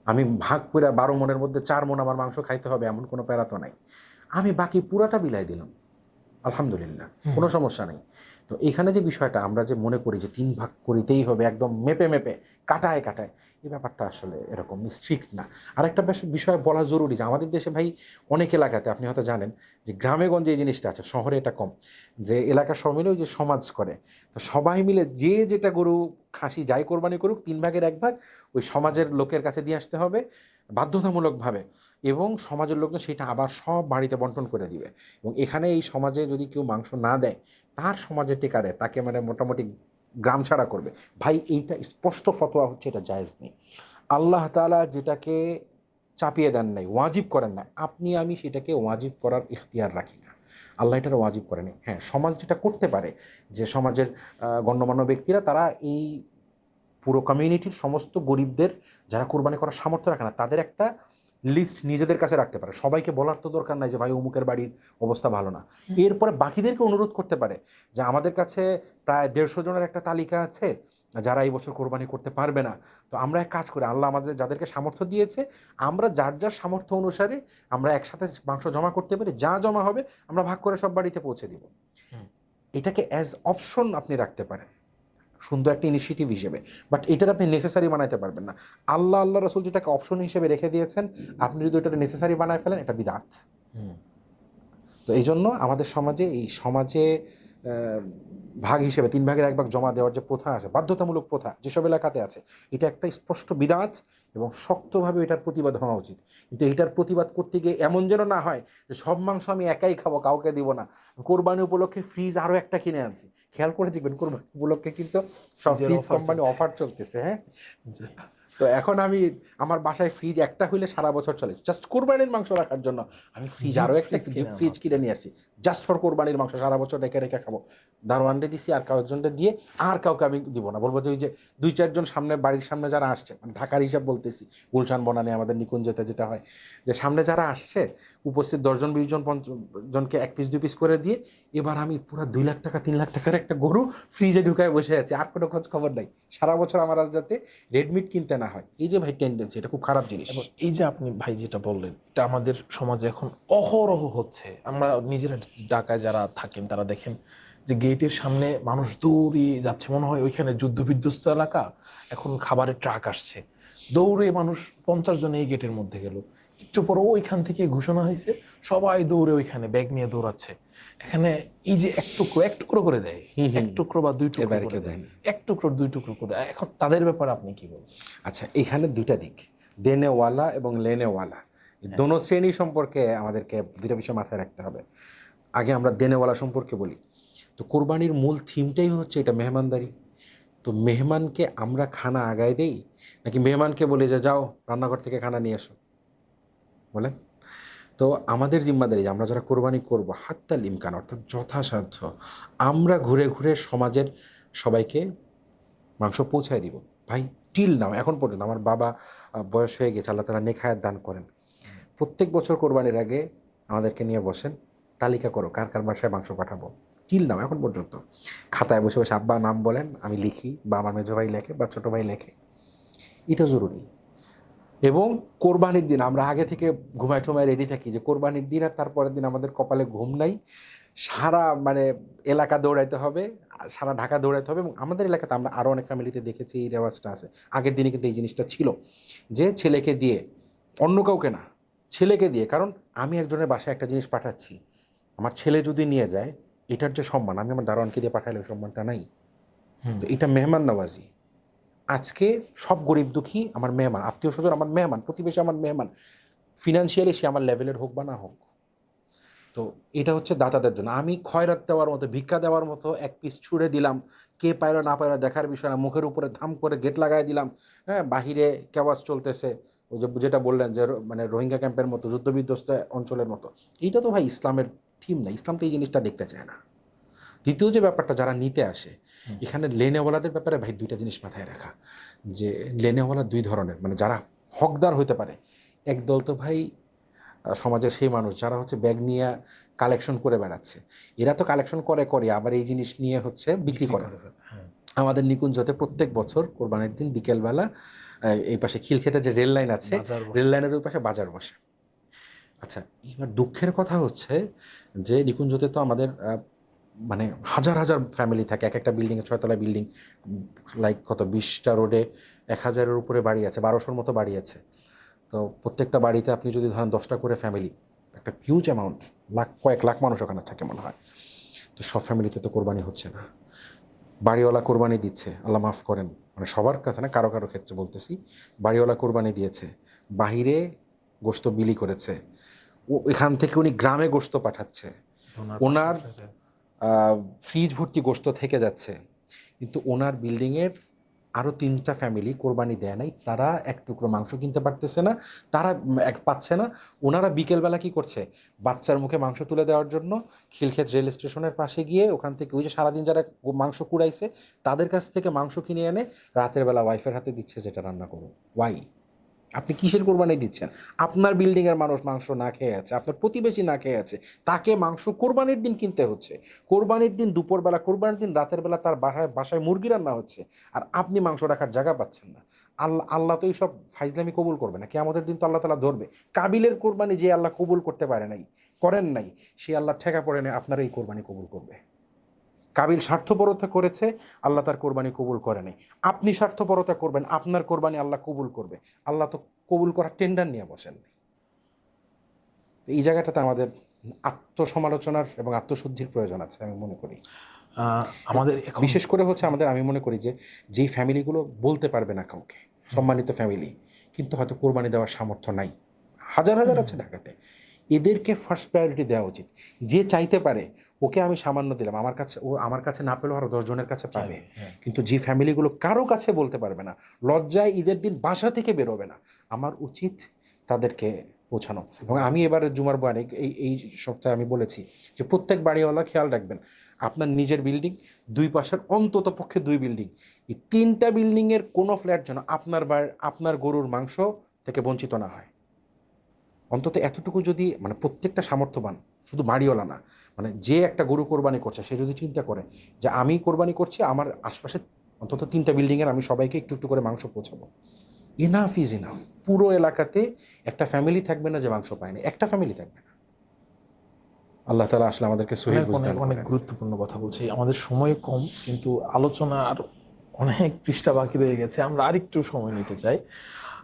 আমি ভাগ করে 12 মনের মধ্যে 4 মন আমার মাংস খাইতে হবে এমন কোনো প্যারা তো নাই, আমি বাকি পুরাটা বিলাই দিলাম, আলহামদুলিল্লাহ, কোনো সমস্যা নেই। তো এখানে যে বিষয়টা আমরা যে মনে করি যে 3 ভাগ করিতেই হবে একদম মেপে মেপে কাটায় কাটায়, এই ব্যাপারটা আসলে এরকম স্ট্রিক্ট না। আরেকটা বিষয় বলা জরুরি যে আমাদের দেশে ভাই অনেক এলাকাতে আপনি হয়তো জানেন যে গ্রামে গঞ্জে এই জিনিসটা আছে, শহরে এটা কম, যে এলাকা সব মিলে ওই যে সমাজ করে, তো সবাই মিলে যে যেটা গরু খাসি যাই কোরবানি করুক 3 ভাগের 1 ভাগ ওই সমাজের লোকের কাছে দিয়ে আসতে হবে বাধ্যতামূলকভাবে, এবং সমাজের লোকজন সেটা আবার সব বাড়িতে বন্টন করে দিবে। এবং এখানে এই সমাজে যদি কেউ মাংস না দেয়, তার সমাজে টেকা দেয়, তাকে মানে মোটামুটি গ্রাম ছাড়া করবে। ভাই এইটা স্পষ্ট ফতোয়া হচ্ছে এটা জায়েজ নেই। আল্লাহ তাআলা যেটাকে চাপিয়ে দেন নাই, ওয়াজিব করেন না, আপনি আমি সেটাকে ওয়াজিব করার ইখতিয়ার রাখি না, আল্লাহ এটার ওয়াজিব করেনি। হ্যাঁ, সমাজ যেটা করতে পারে যে সমাজের গণ্যমান্য ব্যক্তিরা তারা এই পুরো কমিউনিটির সমস্ত গরিবদের যারা কোরবানি করার সামর্থ্য রাখে না তাদের একটা লিস্ট নিজেদের কাছে রাখতে পারে, সবাইকে বলার তো দরকার নাই যে ভাই অমুকের বাড়ির অবস্থা ভালো না, এরপরে বাকিদেরকে অনুরোধ করতে পারে যে আমাদের কাছে প্রায় 150 জনের একটা তালিকা আছে যারা এই বছর কোরবানি করতে পারবে না, তো আমরা এক কাজ করি, আল্লাহ আমাদের যাদেরকে সামর্থ্য দিয়েছে আমরা যার যার সামর্থ্য অনুসারে আমরা একসাথে মাংস জমা করতে পারি, যা জমা হবে আমরা ভাগ করে সব বাড়িতে পৌঁছে দিব। এটাকে অ্যাজ অপশন আপনি রাখতে পারেন, সুন্দর একটা ইনিশিয়েটিভ হিসেবে, বাট এটার আপনি নেসেসারি বানাইতে পারবেন না। আল্লাহ রসুল যেটাকে অপশন হিসেবে রেখে দিয়েছেন, আপনি যদি ওটা নেসেসারি বানায় ফেলেন এটা বিদআত। তো এই জন্য আমাদের সমাজে এই সমাজে ভাগ হিসেবে 3 ভাগের 1 ভাগ জমা দেওয়ার যে প্রথা আছে, বাধ্যতামূলক প্রথা যেসব এলাকাতে আছে, এটা একটা স্পষ্ট বিদআত এবং শক্তভাবে এটার প্রতিবাদ হওয়া উচিত। কিন্তু এটার প্রতিবাদ করতে গিয়ে এমন যেন না হয় যে সব মাংস আমি একাই খাবো, কাউকে দিব না। কোরবানি উপলক্ষে ফ্রিজ আরও একটা কিনে আনছি, খেয়াল করে দেখবেন কোরবানি উপলক্ষে কিন্তু সব ফ্রিজ কোম্পানি অফার চলতেছে, হ্যাঁ। তো এখন আমি আমার বাসায় ফ্রিজ একটা হইলে সারা বছর চলে, জাস্ট কোরবানির মাংস রাখার জন্য আমি ফ্রিজ আরও একটা ডিপ ফ্রিজ কিনে নিয়ে আসি, জাস্ট ফর কোরবানির মাংস সারা বছর রেখে রেখে খাবো। দারোয়ানরে দিছি আর কয়েকজনটা দিয়ে, আর কাউকে আমি দিব না, বলবো যে ওই যে 2-4 জন সামনে বাড়ির সামনে যারা আসছে, মানে ঢাকার হিসাব বলতেছি, গুলশান বনানী আমাদের নিকুঞ্জতে যেটা হয় যে সামনে যারা আসছে উপস্থিত 10 জন 20 জন 50 জনকে 1 পিস 2 পিস করে দিয়ে এবার আমি পুরো 2 লাখ টাকা 3 লাখ টাকার একটা গরু ফ্রিজে ঢুকায় বসে আছি, আর কোনো খোঁজ খবর নাই, সারা বছর আমার আর যাতে রেডমিট কিনতে না হয়। এই যে ভাই টেন্ডেন্সি, এটা খুব খারাপ জিনিস। এবং এই যে আপনি ভাই যেটা বললেন, এটা আমাদের সমাজে এখন অহরহ হচ্ছে। আমরা নিজেরা ঢাকায় যারা থাকেন তারা দেখেন যে গেটের সামনে মানুষ দৌড়িয়ে যাচ্ছে, মনে হয় ওইখানে যুদ্ধ বিধ্বস্ত এলাকা, এখন খাবারের ট্রাক আসছে, দৌড়ে মানুষ 50 জন এই গেটের মধ্যে গেল, একটু পর ওইখান থেকে ঘোষণা হয়েছে সবাই দৌড়ে ওইখানে ব্যাগ নিয়ে দৌড়াচ্ছে। এখানে এই যে এক টুকরো করে দেয়, 1 টুকরো বা 2 টুকরো করে দেয়, 1 টুকরো 2 টুকরো করে, এখন তাদের ব্যাপারে আপনি কি বলবেন? আচ্ছা, এখানে 2টা দিক, দেনেওয়ালা এবং লেনেওয়ালা, দোনো শ্রেণী সম্পর্কে আমাদেরকে 2টা বিষয় মাথায় রাখতে হবে। আগে আমরা দেনেওয়ালা সম্পর্কে বলি। তো কোরবানির মূল থিমটাই হচ্ছে এটা, মেহমানদারি। তো মেহমানকে আমরা খানা আগায় দেই নাকি মেহমানকে বলি যে যাও রান্নাঘর থেকে খানা নিয়ে এসো, বলেন? তো আমাদের জিম্মাদারি আমরা যারা কোরবানি করবো হাত্তাল ইমকান, অর্থাৎ যথাসাধ্য আমরা ঘুরে ঘুরে সমাজের সবাইকে মাংস পৌঁছায় দিব। ভাই টিল নাও এখন পর্যন্ত আমার বাবা বয়স হয়ে গেছে, আল্লাহ তাআলা নেখায়াত দান করেন, প্রত্যেক বছর কোরবানির আগে আমাদেরকে নিয়ে বসেন, তালিকা করো কার কার বাসায় মাংস পাঠাবো, স্টিল নাও এখন পর্যন্ত খাতায় বসে বসে আব্বা নাম বলেন, আমি লিখি বা আমার মেজো ভাই লেখে বা ছোটো ভাই লেখে। এটা জরুরি। এবং কোরবানির দিন আমরা আগে থেকে ঘুমায় ঠুমায় রেডি থাকি যে কোরবানির দিন আর তারপরের দিন আমাদের কপালে ঘুম নাই, সারা মানে এলাকা দৌড়াইতে হবে, সারা ঢাকা দৌড়াইতে হবে। এবং আমাদের এলাকাতে আমরা আরও অনেক ফ্যামিলিতে দেখেছি এই রেওয়াজটা আছে। আগের দিনে কিন্তু এই জিনিসটা ছিল যে ছেলেকে দিয়ে, অন্য কাউকে না, ছেলেকে দিয়ে। কারণ আমি একজনের বাসায় একটা জিনিস পাঠাচ্ছি, আমার ছেলে যদি নিয়ে যায়, এটার যে সম্মান, আমি আমার দারোয়ানকে দিয়ে পাঠাইলে ওই সম্মানটা নাই। তো এটা মেহমান নওয়াজি। আজকে সব গরিব দুঃখী আমার মেহমান, আত্মীয় স্বজন আমার মেহমান, প্রতিবেশী আমার মেহমান, ফিনান্সিয়ালি সে আমার লেভেলের হোক বা না হোক। তো এটা হচ্ছে দাতাদের জন্য। আমি খয়রাত দেওয়ার মতো, ভিক্ষা দেওয়ার মতো এক পিস ছুঁড়ে দিলাম, কে পায়রা না পায়রা দেখার বিষয় না, মুখের উপরে ধাম করে গেট লাগাই দিলাম। হ্যাঁ, বাহিরে কেওয়াজ চলতেছে, ওই যে যেটা বললেন যে মানে রোহিঙ্গা ক্যাম্পের মতো, যুদ্ধবিধ্বস্ত অঞ্চলের মতো। এইটা তো ভাই ইসলামের থিম না, ইসলাম তো এই জিনিসটা দেখতে চায় না। দ্বিতীয় যে ব্যাপারটা, যারা নিতে আসে, এখানে লেনেওয়ালাদের ব্যাপারে ভাই দুইটা জিনিস মাথায় রাখা, যে লেনেওয়ালা দুই ধরনের, মানে যারা হকদার হতে পারে। একদল তো ভাই সমাজের সেই মানুষ যারা হচ্ছে ব্যাগ নিয়ে কালেকশন করে বেড়াচ্ছে। এরা তো কালেকশন করে আবার এই জিনিস নিয়ে হচ্ছে বিক্রি করে। আমাদের নিকুঞ্জতে প্রত্যেক বছর কোরবানির দিন বিকেলবেলা এই পাশে খিলক্ষেতে যে রেল লাইন আছে, রেল লাইনের ওই পাশে বাজার বসে। আচ্ছা, এবার দুঃখের কথা হচ্ছে যে নিকুঞ্জতে তো আমাদের মানে হাজার হাজার ফ্যামিলি থাকে, এক একটা বিল্ডিংয়ে, 6 তলা বিল্ডিং, লাইক কত 20টা রোডে 1000-এর উপরে বাড়ি আছে, 1200-র মতো বাড়ি আছে। তো প্রত্যেকটা বাড়িতে আপনি যদি ধরেন 10টা করে ফ্যামিলি, একটা হিউজ অ্যামাউন্ট, কয়েক লাখ মানুষ ওখানে থাকে মনে হয়। তো সব ফ্যামিলিতে তো কোরবানি হচ্ছে না। বাড়িওয়ালা কোরবানি দিচ্ছে, আল্লাহ মাফ করেন, মানে সবার কাছে না, কারো কারো ক্ষেত্রে বলতেছি। বাড়িওয়ালা কোরবানি দিয়েছে, বাহিরে গোশত বিলি করেছে, ও এখান থেকে উনি গ্রামে গোশত পাঠাচ্ছে, ওনার ফ্রিজ ভর্তি গোশত থেকে যাচ্ছে, কিন্তু ওনার বিল্ডিংয়ের আরও 3টা ফ্যামিলি কোরবানি দেয় নাই, তারা এক টুকরো মাংস কিনতে পারতেছে না, তারা পাচ্ছে না। ওনারা বিকেলবেলা কি করছে, বাচ্চার মুখে মাংস তুলে দেওয়ার জন্য খিলক্ষেত রেল স্টেশনের পাশে গিয়ে ওখান থেকে ওই যে সারাদিন যারা মাংস কুড়াইছে তাদের কাছ থেকে মাংস কিনে এনে রাতের বেলা ওয়াইফের হাতে দিচ্ছে, যেটা রান্না করুন। ওয়াই? আপনি কিসের কোরবানি দিচ্ছেন? আপনার বিল্ডিংয়ের মানুষ মাংস না খেয়ে আছে, আপনার প্রতিবেশী না খেয়ে আছে, তাকে মাংস কোরবানির দিন কিনতে হচ্ছে। কোরবানির দিন দুপুরবেলা, কোরবানির দিন রাতের বেলা তার বাসায় মুরগি রান্না হচ্ছে, আর আপনি মাংস রাখার জায়গা পাচ্ছেন না। আল্লাহ তো এইসব ফাইজলামি কবুল করবে না, কিয়ামতের দিন তো আল্লাহ তাআলা ধরবে। কাবিলের কোরবানি যে আল্লাহ কবুল করতে পারে নাই, করেন নাই, সে আল্লাহ ঠেকা পড়ে নেই আপনার এই কোরবানি কবুল করবে। কাবিল স্বার্থপরতা করেছে, আল্লাহ তার কোরবানি কবুল করে নাই। আপনি স্বার্থপরতা করবেন, আপনার কোরবানি আল্লাহ কবুল করবে। আল্লাহ তো কবুল করার টেন্ডার নিয়ে বসেন নাই। তো এই জায়গাটাতে আমাদের আত্মসমালোচনার এবং আত্মশুদ্ধির প্রয়োজন আছে আমি মনে করি। আমাদের বিশেষ করে হচ্ছে আমাদের, আমি মনে করি যে যেই ফ্যামিলিগুলো বলতে পারবে না কাউকে, সম্মানিত ফ্যামিলি, কিন্তু হয়তো কোরবানি দেওয়ার সামর্থ্য নাই, হাজার হাজার আছে ঢাকাতে, এদেরকে ফার্স্ট প্রায়োরিটি দেওয়া উচিত। যে চাইতে পারে ওকে আমি সামান্য দিলাম, আমার কাছে না পেলেও আরও 10 জনের কাছে পাবে। কিন্তু যে ফ্যামিলিগুলো কারো কাছে বলতে পারবে না, লজ্জায় ঈদের দিন বাসা থেকে বেরোবে না, আমার উচিত তাদেরকে পৌঁছানো। এবং আমি এবারে জুমার বয়ানে এই সপ্তাহে আমি বলেছি যে প্রত্যেক বাড়িওয়ালা খেয়াল রাখবেন, আপনার নিজের বিল্ডিং, দুই পাশের অন্তত পক্ষে 2 বিল্ডিং, এই 3টা বিল্ডিংয়ের কোনো ফ্ল্যাট যেন আপনার গরুর মাংস থেকে বঞ্চিত না হয়। অন্তত এতটুকু যদি, মানে প্রত্যেকটা সামর্থ্যবান, শুধু বাড়িওয়ালা না, মানে যে একটা গরু কোরবানি করছে সে যদি চিন্তা করে যে আমি কোরবানি করছি, আমার আশপাশে অন্তত 3টা বিল্ডিংয়ের আমি সবাইকে একটু একটু করে মাংস পৌঁছাবো, ইনাফ ইজ ইনাফ। পুরো এলাকাতে একটা ফ্যামিলি থাকবে না যে মাংস পায়নি, একটা ফ্যামিলি থাকবে না। আল্লাহ তাআলা আসলে আমাদেরকে সহিহ বুঝদান করেন। অনেক গুরুত্বপূর্ণ কথা বলছি। আমাদের সময় কম, কিন্তু আলোচনা আর অনেক পৃষ্ঠা বাকি রয়ে গেছে। আমরা আরেকটু সময় নিতে চাই।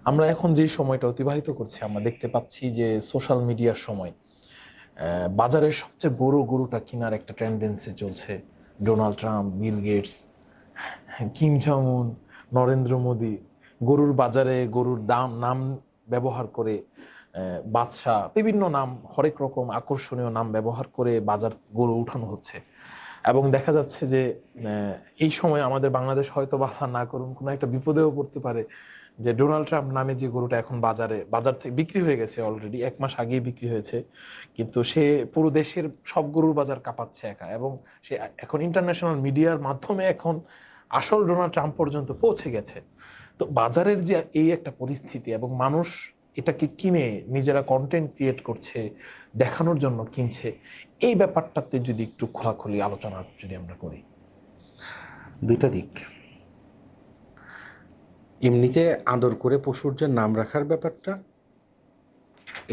আমরা এখন যে সময়টা অতিবাহিত করছি, আমরা দেখতে পাচ্ছি যে সোশ্যাল মিডিয়ার সময় বাজারের সবচেয়ে বড় গরুটা কেনার একটা টেন্ডেন্সি চলছে। Donald Trump, Bill Gates, Kim Jong Un, Narendra Modi গরুর বাজারে গরুর নাম ব্যবহার করে, বাদশা, বিভিন্ন নাম, হরেক রকম আকর্ষণীয় নাম ব্যবহার করে বাজার গরু উঠানো হচ্ছে। এবং দেখা যাচ্ছে যে এই সময় আমাদের বাংলাদেশ হয়তো বাধা না করুন, কোনো একটা বিপদেও পড়তে পারে, যে ডোনাল্ড ট্রাম্প নামে যে গরুটা এখন বাজার থেকে বিক্রি হয়ে গেছে, অলরেডি 1 মাস আগেই বিক্রি হয়েছে, কিন্তু সে পুরো দেশের সব গরুর বাজার কাঁপাচ্ছে একা। এবং সে এখন ইন্টারন্যাশনাল মিডিয়ার মাধ্যমে এখন আসল ডোনাল্ড ট্রাম্প পর্যন্ত পৌঁছে গেছে। তো বাজারের যে এই একটা পরিস্থিতি, এবং মানুষ এটাকে কিনে নিজেরা কন্টেন্ট ক্রিয়েট করছে, দেখানোর জন্য কিনছে, এই ব্যাপারটাতে যদি একটু খোলাখুলি আলোচনা যদি আমরা করি। দুইটা দিক। এমনিতে আদর করে পশুর যে নাম রাখার ব্যাপারটা,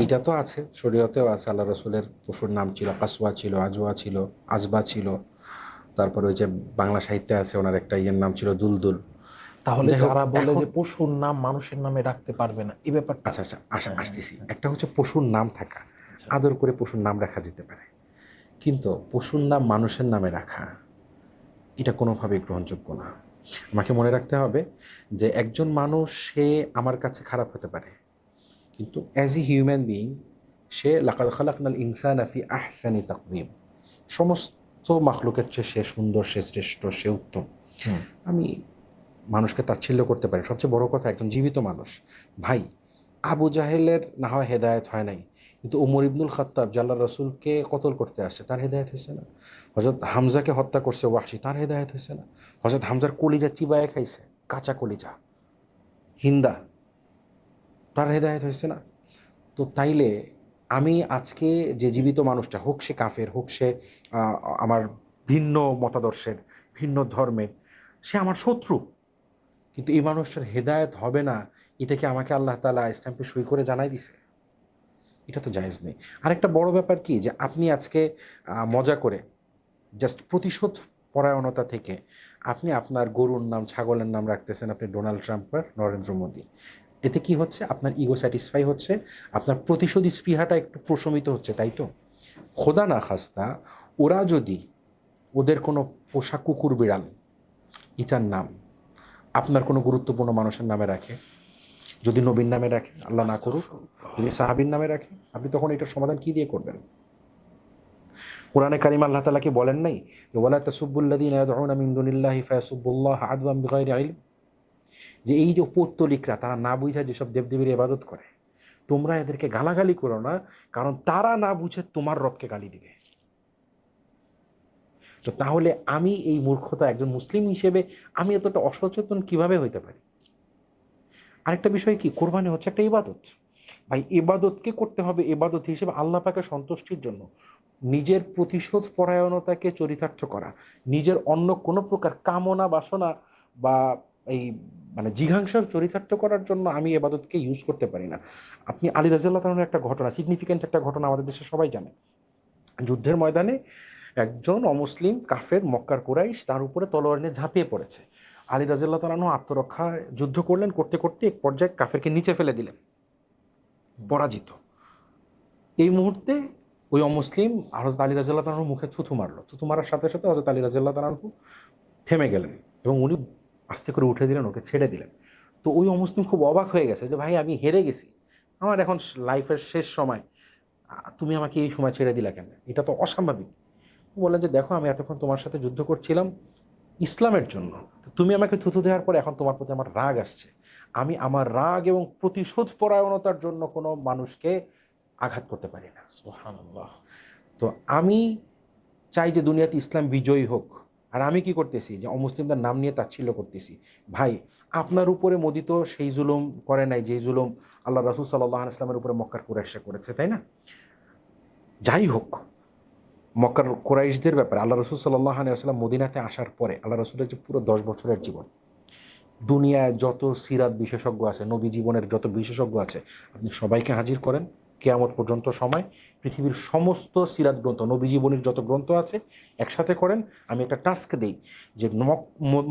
এইটা তো আছে, শরীয়তেও আছে। আল্লাহ রসুলের পশুর নাম ছিল কাসওয়া, ছিল আজওয়া, ছিল আজবা, ছিল তারপর ওই যে বাংলা সাহিত্যে আছে ওনার একটা ইয়ের নাম ছিল দুলদুল। তাহলে যাই হোক, যারা বলে এখন যে পশুর নাম মানুষের নামে রাখতে পারবে না, এই ব্যাপারটা আচ্ছা আসতেছি। একটা হচ্ছে পশুর নাম থাকা, আচ্ছা। আদর করে পশুর নাম রাখা যেতে পারে, কিন্তু পশুর নাম মানুষের নামে রাখা এটা কোনোভাবেই গ্রহণযোগ্য না। আমাকে মনে রাখতে হবে যে একজন মানুষ সে আমার কাছে খারাপ হতে পারে, কিন্তু অ্যাজ এ হিউম্যান বিইং সে লাকাদ খালাকনাল ইনসানা ফি আহসানি তাকওয়িম, সমস্ত মাখলুকের চেয়ে সে সুন্দর, সে শ্রেষ্ঠ, সে উত্তম। আমি মানুষকে তাচ্ছিল্য করতে পারি, সবচেয়ে বড় কথা একজন জীবিত মানুষ। ভাই, আবু জাহেলের না হয় হেদায়েত হয় নাই, কিন্তু উমর ইবনুল খাত্তাব জাল্লা রসুলকে কতল করতে আসছে, তার হেদায়েত হয়েছে না? হযরত হামজাকে হত্যা করছে ওয়াহশী, তার হেদায়েত হয়েছে না? হযরত হামজার কলিজা চিবায়ে খাইছে, কাঁচা কলিজা, হিন্দা, তার হেদায়েত হয়েছে না? তো তাইলে আমি আজকে যে জীবিত মানুষটা, হোক সে কাফের, হোক সে আমার ভিন্ন মতাদর্শের, ভিন্ন ধর্মের, সে আমার শত্রু, কিন্তু এই মানুষটার হেদায়েত হবে না, এটা কি আমাকে আল্লাহ তাআলা স্ট্যাম্পে সই করে জানাই দিছে? এটা তো জায়েজ নেই। আরেকটা বড় ব্যাপার কি, যে আপনি আজকে মজা করে জাস্ট প্রতিশোধ পরায়ণতা থেকে আপনি আপনার গরুর নাম, ছাগলের নাম রাখতেছেন আপনি ডোনাল্ড ট্রাম্প আর নরেন্দ্র মোদী। এতে কি হচ্ছে? আপনার ইগো স্যাটিসফাই হচ্ছে, আপনার প্রতিশোধী স্পৃহাটা একটু প্রশমিত হচ্ছে, তাই তো? খোদা না খাস্তা ওরা যদি ওদের কোনো পোষা কুকুর বিড়াল এটার নাম আপনার কোনো গুরুত্বপূর্ণ মানুষের নামে রাখে, যদি নবীর নামে রাখে, আল্লাহ না করুক, যদি সাহাবীর নামে রাখে, আপনি তখন এটার সমাধান কি দিয়ে করবেন? কোরআনে কারিম আল্লাহ তাআলা কি বলেন নাই যে ওয়ালা তাসুব্বুল্লাযীনা ইয়াদউনা মিন দুনিল্লাহি ফায়াসুব্বুল্লাহা আদওয়ান বিগাইরি ইলম, যে এই যে পৌত্তলিকরা তারা না বুঝে যেসব দেবদেবীর ইবাদত করে, তোমরা এদেরকে গালাগালি করো না, কারণ তারা না বুঝে তোমার রবকে গালি দিবে। তো তাহলে আমি এই মূর্খতা, একজন মুসলিম হিসেবে আমি এতটা অসচেতন কিভাবে হইতে পারি? আরেকটা বিষয় কি, কোরবানি হচ্ছে একটা ইবাদত। ভাই, ইবাদতকে করতে হবে ইবাদত হিসেবে আল্লাহ পাকের সন্তুষ্টির জন্য। নিজের প্রতিশোধ পরায়ণতাকে চরিতার্থ করা, নিজের অন্য কোনো প্রকার কামনা বাসনা বা এই মানে জিঘাংসার চরিতার্থ করার জন্য আমি ইবাদতকে ইউজ করতে পারি না। আপনি আলী রাদিয়াল্লাহু তাআলার একটা ঘটনা, সিগনিফিক্যান্ট একটা ঘটনা আমাদের দেশে সবাই জানে। যুদ্ধের ময়দানে একজন অমুসলিম কাফের মক্কার কুরাইশ তার উপরে তলোয়ার নিয়ে ঝাঁপিয়ে পড়েছে। আলী রাদিয়াল্লাহু তাআলা আত্মরক্ষায় যুদ্ধ করলেন, করতে করতে এক পর্যায়ে কাফেরকে নিচে ফেলে দিলেন, পরাজিত। এই মুহূর্তে ওই অমুসলিম হযরত আলী রাদিয়াল্লাহু তাআলার মুখে থুথু মারলো। থুথু মারার সাথে সাথে হযরত আলী রাদিয়াল্লাহু তাআলা থেমে গেলেন এবং উনি আস্তে করে উঠে দিলেন, ওকে ছেড়ে দিলেন। তো ওই অমুসলিম খুব অবাক হয়ে গেছে যে ভাই, আমি হেরে গেছি, আমার এখন লাইফের শেষ সময়, তুমি আমাকে এই সময় ছেড়ে দিলা কেন? এটা তো অস্বাভাবিক। বললেন যে দেখো, আমি এতক্ষণ তোমার সাথে যুদ্ধ করছিলাম ইসলামের জন্য, তুমি আমাকে থুতু দেওয়ার পরে এখন তোমার প্রতি আমার রাগ আসছে। আমি আমার রাগ এবং প্রতিশোধ পরায়ণতার জন্য কোনো মানুষকে আঘাত করতে পারি না। সুবহানাল্লাহ। তো আমি চাই যে দুনিয়াতে ইসলাম বিজয়ী হোক, আর আমি কি করতেছি? যে অমুসলিমদের নাম নিয়ে তাচ্ছিল্য করতেছি। ভাই, আপনার উপরে মোদি তো সেই জুলুম করে নাই যে জুলুম আল্লাহ রাসূল সাল্লাল্লাহু আলাইহি ওয়াসাল্লামের উপরে মক্কার কুরাইশরা করেছে, তাই না? যাই হোক, মক্কার কুরাইশদের ব্যাপারে আল্লাহ রাসূল সাল্লাল্লাহু আলাইহি ওয়াসাল্লাম মদিনাতে আসার পরে আল্লাহ রাসূলের যে পুরো 10 বছরের জীবন, দুনিয়ায় যত সিরাত বিশেষজ্ঞ আছে, নবী জীবনের যত বিশেষজ্ঞ আছে, আপনি সবাইকে হাজির করেন কিয়ামত পর্যন্ত সময়, পৃথিবীর সমস্ত সিরাত গ্রন্থ, নবী জীবনের যত গ্রন্থ আছে একসাথে করেন। আমি একটা টাস্ক দেই যে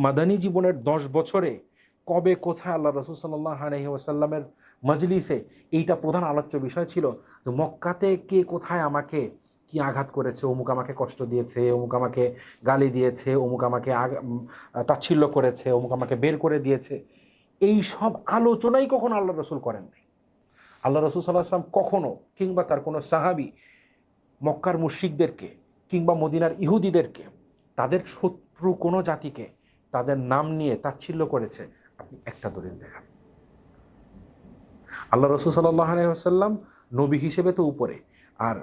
মাদানী জীবনের 10 বছরে কবে কোথায় আল্লাহ রাসূল সাল্লাল্লাহু আলাইহি ওয়াসাল্লামের মজলিসে এইটা প্রধান আলোচ্য বিষয় ছিল, যে মক্কাতে কে কোথায় আমাকে কি আঘাত করেছে, অমুক আমাকে কষ্ট দিয়েছে, অমুক আমাকে গালি দিয়েছে, অমুক আমাকে তাচ্ছিল্য করেছে, অমুক আমাকে বের করে দিয়েছে। এই সব আলোচনাই কখনো আল্লাহ রসুল করেন নাই। আল্লাহ রসুল সাল্লাল্লাহু আলাইহি ওয়াসাল্লাম কখনো কিংবা তার কোনো সাহাবী মক্কার মুশরিকদেরকে কিংবা মদিনার ইহুদিদেরকে, তাদের শত্রু কোনো জাতিকে তাদের নাম নিয়ে তাচ্ছিল্য করেছে আপনি একটা দলিল দেখান। আল্লাহ রসুল সাল্লাল্লাহু আলাইহি ওয়াসাল্লাম নবী হিসেবে তো উপরে, আর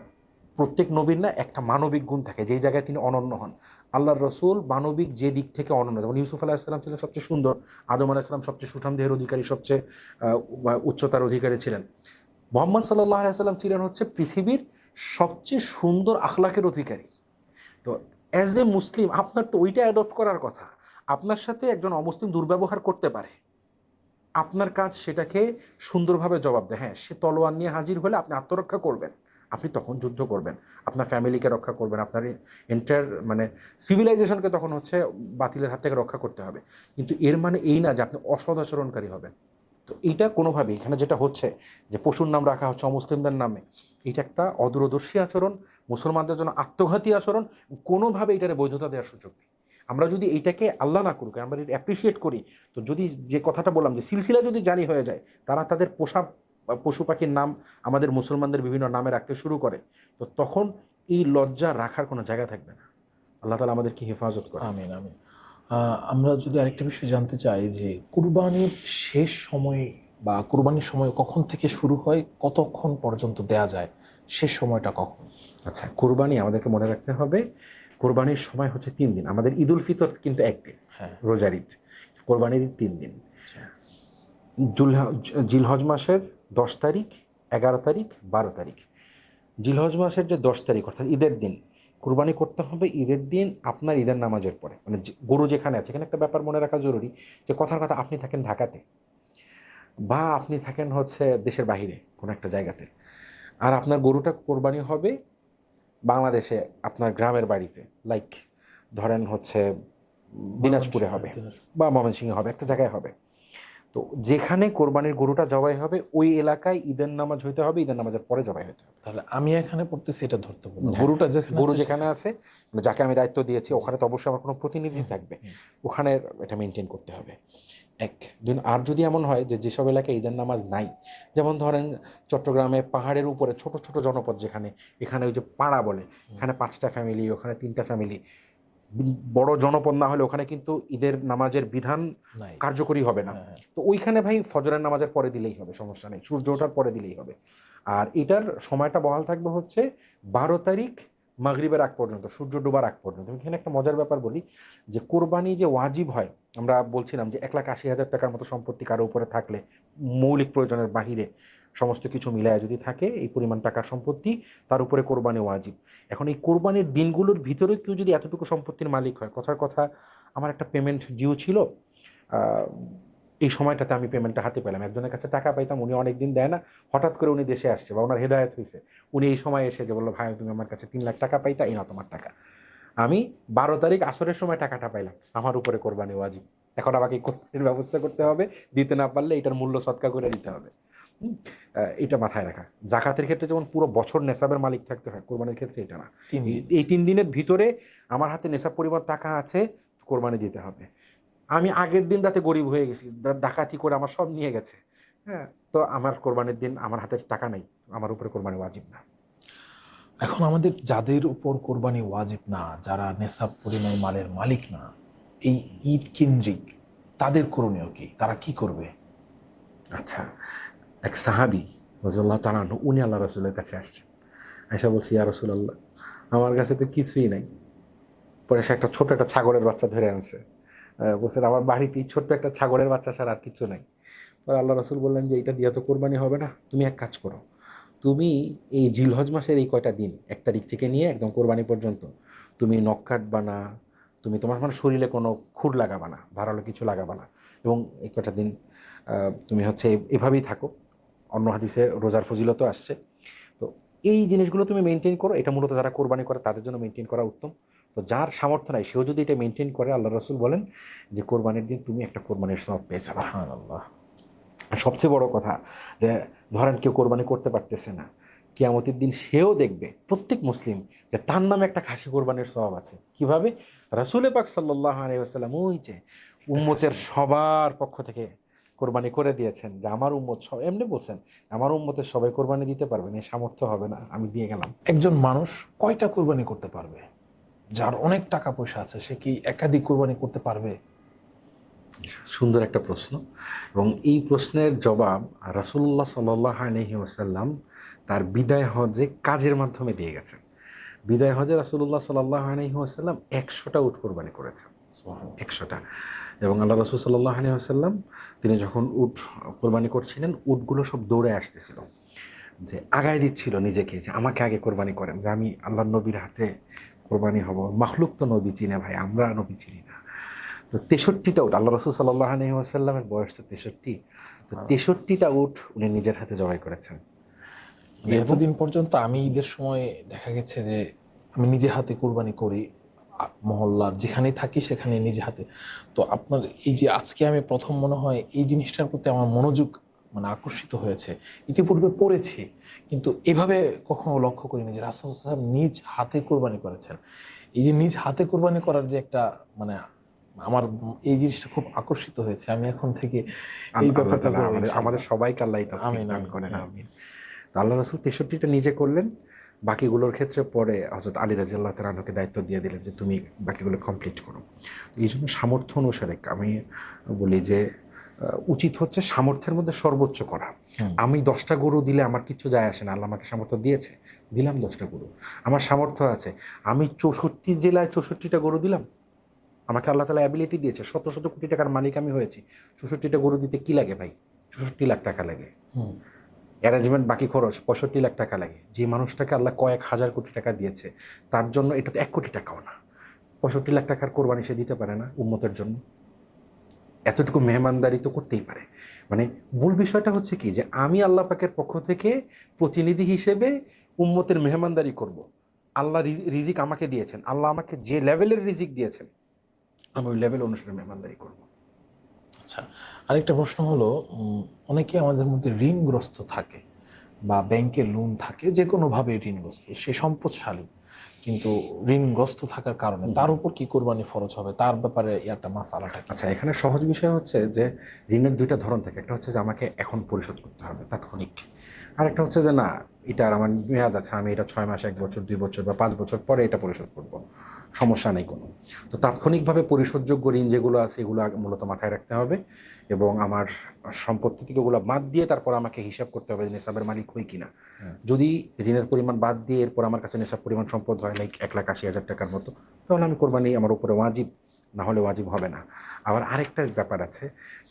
প্রত্যেক নবীর না একটা মানবিক গুণ থাকে যেই জায়গায় তিনি অনন্য হন। আল্লাহর রসুল মানবিক যে দিক থেকে অনন্য, যেমন ইউসুফ আলাইহিসসালাম ছিলেন সবচেয়ে সুন্দর, আদম আলাইহিসসালাম সবচেয়ে সুঠাম দেহের অধিকারী, সবচেয়ে উচ্চতার অধিকারী ছিলেন, মুহাম্মদ সাল্লাল্লাহু আলাইহি ওয়াসাল্লাম ছিলেন হচ্ছে পৃথিবীর সবচেয়ে সুন্দর আখলাকের অধিকারী। তো অ্যাজ এ মুসলিম আপনার তো ওইটা অ্যাডপ্ট করার কথা। আপনার সাথে একজন অমুসলিম দুর্ব্যবহার করতে পারে, আপনার কাজ সেটাকে সুন্দরভাবে জবাব দেয়। হ্যাঁ, সে তলোয়ার নিয়ে হাজির হলে আপনি আত্মরক্ষা করবেন, আপনি তখন যুদ্ধ করবেন, আপনার ফ্যামিলিকে রক্ষা করবেন, আপনার এন্টায়ার মানে সিভিলাইজেশনকে তখন হচ্ছে বাতিলের হাত থেকে রক্ষা করতে হবে। কিন্তু এর মানে এই না যে আপনি অসদাচরণকারী হবেন। তো এইটা কোনোভাবেই এখানে যেটা হচ্ছে যে পশুর নাম রাখা হচ্ছে অমুসলিমদের নামে, এটা একটা অদূরদর্শী আচরণ, মুসলমানদের জন্য আত্মঘাতী আচরণ। কোনোভাবে এটারে বৈধতা দেওয়ার সুযোগ নেই। আমরা যদি এইটাকে আল্লাহ না করুক, আমরা এটা অ্যাপ্রিসিয়েট করি, তো যদি যে কথাটা বললাম যে সিলসিলা যদি জারি হয়ে যায়, তারা তাদের পোষা পশু পাখির নাম আমাদের মুসলমানদের বিভিন্ন নামে রাখতে শুরু করে, তো তখন এই লজ্জা রাখার কোনো জায়গা থাকবে না। আল্লাহ তাআলা আমাদেরকে হেফাজত করে। আমিন আমিন। আমরা যদি আরেকটা বিষয় জানতে চাই যে কুরবানির শেষ সময় বা কুরবানির সময় কখন থেকে শুরু হয়, কতক্ষণ পর্যন্ত দেয়া যায়, শেষ সময়টা কখন? আচ্ছা, কোরবানি আমাদেরকে মনে রাখতে হবে, কোরবানির সময় হচ্ছে 3 দিন। আমাদের ঈদ উল ফিতর কিন্তু একদিন, হ্যাঁ, রোজার ঈদ। কোরবানির ঈদ 3 দিন। জিলহজ মাসের 10 তারিখ, 11 তারিখ, 12 তারিখ। জিলহজ মাসের যে 10 তারিখ অর্থাৎ ঈদের দিন কুরবানি করতে হবে। ঈদের দিন আপনার ঈদের নামাজের পরে, মানে গরু যেখানে আছে, এখানে একটা ব্যাপার মনে রাখা জরুরি যে কথার কথা আপনি থাকেন ঢাকাতে বা আপনি থাকেন হচ্ছে দেশের বাহিরে কোনো একটা জায়গাতে, আর আপনার গরুটা কোরবানি হবে বাংলাদেশে আপনার গ্রামের বাড়িতে, লাইক ধরেন হচ্ছে দিনাজপুরে হবে বা ময়মনসিংহে হবে, একটা জায়গায় হবে। তো যেখানে কোরবানির গরুটা জবাই হবে ওই এলাকায় ঈদের নামাজ হইতে হবে, ঈদের নামাজের পরে জবাই হতে হবে। তাহলে আমি এখানে পড়তেছি এটা ধরতে পারবো, গরুটা যেখানে গরু আছে যেখানে আছে, মানে যাকে আমি দায়িত্ব দিয়েছি ওখানে তো অবশ্যই আমার কোনো প্রতিনিধি থাকবে, ওখানে এটা মেনটেন করতে হবে। এক দিন। আর যদি এমন হয় যে যেসব এলাকায় ঈদের নামাজ নাই, যেমন ধরেন চট্টগ্রামে পাহাড়ের উপরে ছোট ছোট জনপদ যেখানে, এখানে ওই যে পাড়া বলে, এখানে 5টা ফ্যামিলি, ওখানে 3টা ফ্যামিলি, বড় জনপদ না হলে ওখানে কিন্তু ঈদের নামাজের বিধান নাই। কার্যকরী হবে না। তো ওইখানে ভাই ফজরের নামাজের পরে দিলেই হবে, সমস্যা নেই, সূর্য ওঠার পরে দিলেই হবে। আর এটার সময়টা বহাল থাকবে হচ্ছে 12 তারিখ মাগরিবের আগ পর্যন্ত, সূর্য ডোবার আগ পর্যন্ত। এখানে একটা মজার ব্যাপার বলি যে কোরবানি যে ওয়াজিব হয়, আমরা বলছিলাম যে 1,80,000 টাকার মতো সম্পত্তি কারো উপরে থাকলে, মৌলিক প্রয়োজনের বাহিরে সমস্ত কিছু মিলায় যদি থাকে এই পরিমাণ টাকার সম্পত্তি, তার উপরে কোরবানি ওয়াজিব। এখন এই কোরবানির দিনগুলোর ভিতরে কেউ যদি এতটুকু সম্পত্তির মালিক হয়, কথার কথা আমার একটা পেমেন্ট ডিউ ছিল, এই সময়টাতে আমি পেমেন্টটা হাতে পেলাম, একজনের কাছে টাকা পাইতাম, উনি অনেক দিন দেয় না, হঠাৎ করে উনি দেশে আসছে বা ওনার হেদায়েত হয়েছে, উনি এই সময় এসে যে বললো ভাই তুমি আমার কাছে 3 লাখ টাকা পাইতা, এই না তোমার টাকা। আমি 12 তারিখ আসরের সময় টাকাটা পাইলাম, আমার উপরে কোরবানি ওয়াজিব। এখন আমাকে কোরবানির ব্যবস্থা করতে হবে, দিতে না পারলে এটার মূল্য সৎকা করে দিতে হবে। এটা মাথায় রাখা। জাকাতের ক্ষেত্রে যেমন পুরো বছর নেশাবের মালিক থাকতে হয়, কোরবানির ক্ষেত্রে এটা না। এই 3 দিনের ভিতরে আমার হাতে নেশাব পরিমাণ টাকা আছে, কোরবানি দিতে হবে। আমি আগের দিন রাতে গরিব হয়ে গেছি, ডাকাতি করে আমার সব নিয়ে গেছে, হ্যাঁ, তো আমার কোরবানির দিন আমার হাতে টাকা নেই, আমার উপরে কোরবানি ওয়াজিব না। এখন আমাদের যাদের উপর কোরবানি ওয়াজিব না, যারা নেশাব পরিমাণ মালের মালিক না, এই ঈদ কেন্দ্রিক তাদের করণীয় কি, তারা কি করবে? আচ্ছা, এক সাহাবি রাদিয়াল্লাহু তাআলা আনহু, উনি আল্লাহ রাসূলের কাছে আসছেন, আয়েশা বলছি ইয়া রাসূলুল্লাহ আমার কাছে তো কিছুই নাই। পরে সে একটা ছোট একটা ছাগলের বাচ্চা ধরে আনছে, বলছেন আমার বাড়িতে ছোট্ট একটা ছাগলের বাচ্চা ছাড়া আর কিছু নাই। পরে আল্লাহ রাসূল বললেন যে এইটা দিয়ে তো কোরবানি হবে না, তুমি এক কাজ করো, তুমি এই জিলহজ মাসের এই কয়টা দিন 1 তারিখ থেকে নিয়ে একদম কোরবানি পর্যন্ত তুমি নখ কাটবা না, তুমি তোমার মানে শরীরে কোনো খুর লাগাবা না, ধারালো কিছু লাগাবা না, এবং এই কয়টা দিন তুমি হচ্ছে এভাবেই থাকো। অন্য হাদিসে রোজার ফজিলতও আসছে। তো এই জিনিসগুলো তুমি মেনটেন করো, এটা মূলত যারা কোরবানি করে তাদের জন্য মেনটেন করা উত্তম। তো যার সামর্থ্য নাই সেও যদি এটা মেনটেন করে, আল্লাহ রাসূল বলেন যে কোরবানির দিন তুমি একটা কোরবানির সওয়াব পেয়ে যাবে। সুবহানাল্লাহ। সবচেয়ে বড় কথা যে ধরেন কেউ কোরবানি করতে পারতেছে না, কিয়ামতের দিন সেও দেখবে, প্রত্যেক মুসলিম, যে তার নামে একটা খাসি কোরবানির সওয়াব আছে। কিভাবে? রাসূল পাক সাল্লাল্লাহু আলাইহি ওয়াসাল্লাম ওই যে উম্মতের সবার পক্ষ থেকে কোরবানি করে দিয়েছেন, যে আমার উম্মত সব, এমনি বলছেন আমার উম্মতের সবাই কোরবানি দিতে পারবেন, এই সামর্থ্য হবে না, আমি দিয়ে গেলাম। একজন মানুষ কয়টা কোরবানি করতে পারবে? যার অনেক টাকা পয়সা আছে সে কি একাধিক কোরবানি করতে পারবে? সুন্দর একটা প্রশ্ন, এবং এই প্রশ্নের জবাব রাসূলুল্লাহ সাল্লাল্লাহু আলাইহি ওয়াসাল্লাম তার বিদায় হজে কাজের মাধ্যমে দিয়ে গেছেন। বিদায় হজে রাসূলুল্লাহ সাল্লাল্লাহু আলাইহি ওয়াসাল্লাম 100টা উট কোরবানি করেছেন, 100টা। এবং আল্লাহ রাসূল সাল্লাল্লাহু আলাইহি ওয়াসাল্লাম তিনি যখন উট কোরবানি করছিলেন, উটগুলো সব দৌড়ে আসতেছিল। যে আগায় দিচ্ছিল নিজেকে, যে আমাকে আগে কোরবানি করেন, যে আমি আল্লাহ নবীর হাতে কোরবানি হব। মাখলুক তো নবী চিনে ভাই, আমরা নবী চিনি না। তো 63টা উট, আল্লাহ রসুল সাল্লাহ আলাইহি ওয়াসাল্লামের বয়স তো 63, তো 63টা উট উনি নিজের হাতে জবাই করেছেন। মানে এতদিন পর্যন্ত আমি ঈদের সময় দেখা গেছে যে আমি নিজে হাতে কুরবানি করি, মহল্লার যেখানেই থাকি সেখানে নিজে হাতে। তো আপনার এই যে আজকে আমি প্রথম মনে হয় এই জিনিসটার প্রতি আমার মনোযোগ মানে আকর্ষিত হয়েছে। ইতিপূর্বে পড়েছি কিন্তু এভাবে কখনো লক্ষ্য করিনি যে রাসূল সাল্লাল্লাহু আলাইহি ওয়াসাল্লাম নিজ হাতে কুরবানি করেছেন। এই যে নিজ হাতে কুরবানি করার যে একটা মানে আমার এই জিনিসটা খুব আকর্ষিত হয়েছে। আমি এখন থেকে এই আল্লাহ ব্যাপারটা তাআলা করবো আমাদের আমাদের ইনশাআল্লাহ। সবাইকে আল্লাহ তৌফিক আমিন দান আমিন। করেন, হ্যাঁ। আমিন। তো আল্লাহ রসুল 63টা নিজে করলেন, বাকিগুলোর ক্ষেত্রে পরে হযরত আলী রাদিয়াল্লাহু তাআলা আনহুকে দায়িত্ব দিয়ে দিলেন যে তুমি বাকিগুলো কমপ্লিট করো। এই জন্য সামর্থ্য অনুসারে আমি বলি যে উচিত হচ্ছে সামর্থ্যের মধ্যে সর্বোচ্চ করা। আমি 10টা গরু দিলে আমার কিছু যায় আসে না, আল্লাহ আমাকে সামর্থ্য দিয়েছে, দিলাম 10টা গরু। আমার সামর্থ্য আছে, আমি 64 জেলায় 64টা গরু দিলাম, আমাকে আল্লাহ তাআলা অ্যাবিলিটি দিয়েছে, শত শত কোটি টাকার মালিক আমি হয়েছি। 64টা গরু দিতে কি লাগে ভাই? 64 লাখ টাকা লাগে। অ্যারেঞ্জমেন্ট বাকি খরচ 65 লাখ টাকা লাগে। যে মানুষটাকে আল্লাহ কয়েক হাজার কোটি টাকা দিয়েছে, তার জন্য এটা তো 1 কোটি টাকাও না, 65 লাখ টাকার কোরবানি সে দিতে পারে না উম্মতের জন্য? এতটুকু মেহমানদারি তো করতেই পারে। মানে মূল বিষয়টা হচ্ছে কি, যে আমি আল্লাহ পাকের পক্ষ থেকে প্রতিনিধি হিসেবে উম্মতের মেহমানদারি করব। আল্লাহ রিজিক আমাকে দিয়েছেন, আল্লাহ আমাকে যে লেভেলের রিজিক দিয়েছেন আমি ওই লেভেল অনুসারে মেহমানদারি করব। আচ্ছা, আরেকটা প্রশ্ন হলো অনেকে আমাদের মধ্যে ঋণগ্রস্ত থাকে বা ব্যাংকের লোন থাকে, যে কোনোভাবে ঋণগ্রস্ত, সে সম্পদশালী কিন্তু ঋণগ্রস্ত থাকার কারণে তার উপর কি কোরবানি ফরজ হবে, তার ব্যাপারে একটা মাসালাটা কি? আচ্ছা, এখানে সহজ বিষয় হচ্ছে যে ঋণের 2টা ধরন থাকে। একটা হচ্ছে যে আমাকে এখন পরিশোধ করতে হবে তাৎক্ষণিক, আর একটা হচ্ছে যে না, এটার আমার মেয়াদ আছে, আমি এটা 6 মাস, 1 বছর, 2 বছর বা 5 বছর পরে এটা পরিশোধ করব, সমস্যা নেই কোনো। তো তাৎক্ষণিকভাবে পরিশোধযোগ্য ঋণ যেগুলো আছে এগুলো মূলত মাথায় রাখতে হবে, এবং আমার সম্পত্তি থেকে ওগুলো বাদ দিয়ে তারপর আমাকে হিসাব করতে হবে যে নেশাবের মালিক হই কিনা। যদি ঋণের পরিমাণ বাদ দিয়ে এরপর আমার কাছে নেশাব পরিমাণ সম্পদ হয় লাইক 1,80,000 টাকার মতো, তাহলে আমি কোরবানি আমার উপরে ওয়াজিব, না হলে ওয়াজিব হবে না। আবার আরেকটা ব্যাপার আছে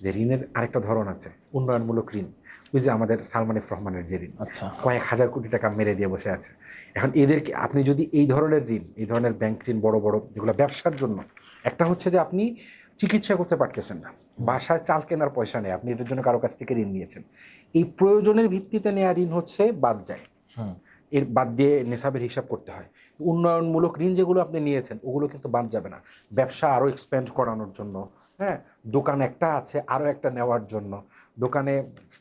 যে ঋণের আরেকটা ধরন আছে, উন্নয়নমূলক ঋণ। ওই যে আমাদের সালমান এফ রহমানের যে ঋণ, আচ্ছা, কয়েক হাজার কোটি টাকা মেরে দিয়ে বসে আছে। এখন এদেরকে আপনি যদি এই ধরনের ঋণ, এই ধরনের ব্যাংক ঋণ বড় বড় যেগুলো ব্যবসার জন্য, একটা হচ্ছে যে আপনি চিকিৎসা করতে পারতেছেন না, বাসায় চাল কেনার পয়সা নেই, আপনি এটার জন্য কারো কাছ থেকে ঋণ নিয়েছেন, এই প্রয়োজনের ভিত্তিতে নেওয়া ঋণ হচ্ছে বাদ যায়, এর বাদ দিয়ে নেশাবের হিসাব করতে হয়। উন্নয়নমূলক ঋণ যেগুলো আপনি নিয়েছেন ওগুলো কিন্তু বাদ যাবে না, ব্যবসা আরও এক্সপ্যান্ড করানোর জন্য, হ্যাঁ, দোকান একটা আছে আরও একটা নেওয়ার জন্য, দোকানে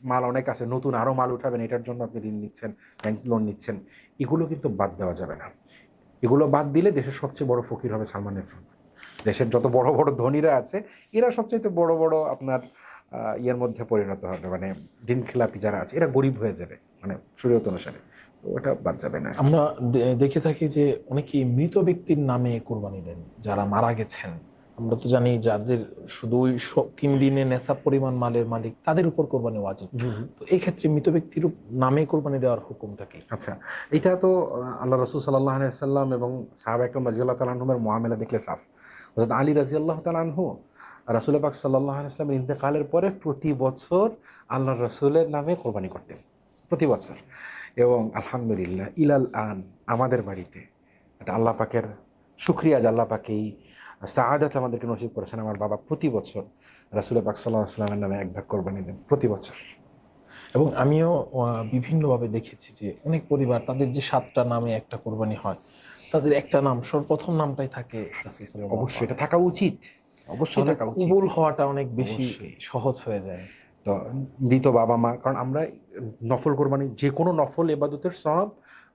মাল অনেক আছে, নতুন আরও মাল উঠাবেন, এটার জন্য আপনি ঋণ নিচ্ছেন, ব্যাংক লোন নিচ্ছেন, এগুলো কিন্তু বাদ দেওয়া যাবে না। এগুলো বাদ দিলে দেশের সবচেয়ে বড় ফকির হবে সালমান এফ রহমান। দেশের যত বড় বড় ধনীরা আছে এরা সবচেয়ে বড় বড় আপনার ইয়ের মধ্যে পরিণত হবে, মানে ঋণ খেলাপি যারা আছে এরা গরিব হয়ে যাবে, মানে শরীয়ত অনুসারে। তো ওটা বাদ যাবে না। আমরা দেখে থাকি যে অনেকেই মৃত ব্যক্তির নামে কোরবানি দেন, যারা মারা গেছেন। আমরা তো জানি যাদের শুধু ওই 3 দিনে নেশাব পরিমাণ মালের মালিক, তাদের উপর কোরবানি ওয়াজিব। তো এই ক্ষেত্রে মৃত ব্যক্তির নামে কোরবানি দেওয়ার হুকুমটা কি? আচ্ছা, এটা তো আল্লাহ রসুল সাল্লাল্লাহু আলাইহি সাল্লাম এবং সাহাবা একরাম রাদিয়াল্লাহু তাআলা আনহুমের মুআমালা দেখলে সাফ। হযরত আলী রাদিয়াল্লাহু তাআলা আনহু রাসূল পাক সাল্লাল্লাহু আলাইহি সাল্লামের ইন্তেকালের পরে প্রতি বছর আল্লাহর রাসূলের নামে কোরবানি করতেন, প্রতি বছর। এবং আলহামদুলিল্লাহ ইলাল আন আমাদের বাড়িতে এটা আল্লাহ পাকের শুকরিয়া যে আল্লাহ পাক এই সাআদাত আমাদেরকে নসিব করেছেন। আমার বাবা প্রতি বছর রাসূল পাক সাল্লাল্লাহু আলাইহি সাল্লামের নামে এক ভাগ কোরবানি দেন, প্রতি বছর। এবং আমিও বিভিন্নভাবে দেখেছি যে অনেক পরিবার তাদের যে 7টা নামে একটা কোরবানি হয়, তাদের একটা নাম সর্বপ্রথম নামটাই থাকে রাসূল সাল্লাল্লাহু অবশ্যই আলাইহি এটা ওয়াসাল্লাম। থাকা উচিত, অবশ্যই তাহলে থাকা উচিত। কবুল হওয়াটা অনেক বেশি অবশ্যই। সহজ হয়ে যায়। তো মৃত বাবা মা, কারণ আমরা নফল কোরবানি, যে কোনো নফল ইবাদতের সওয়াব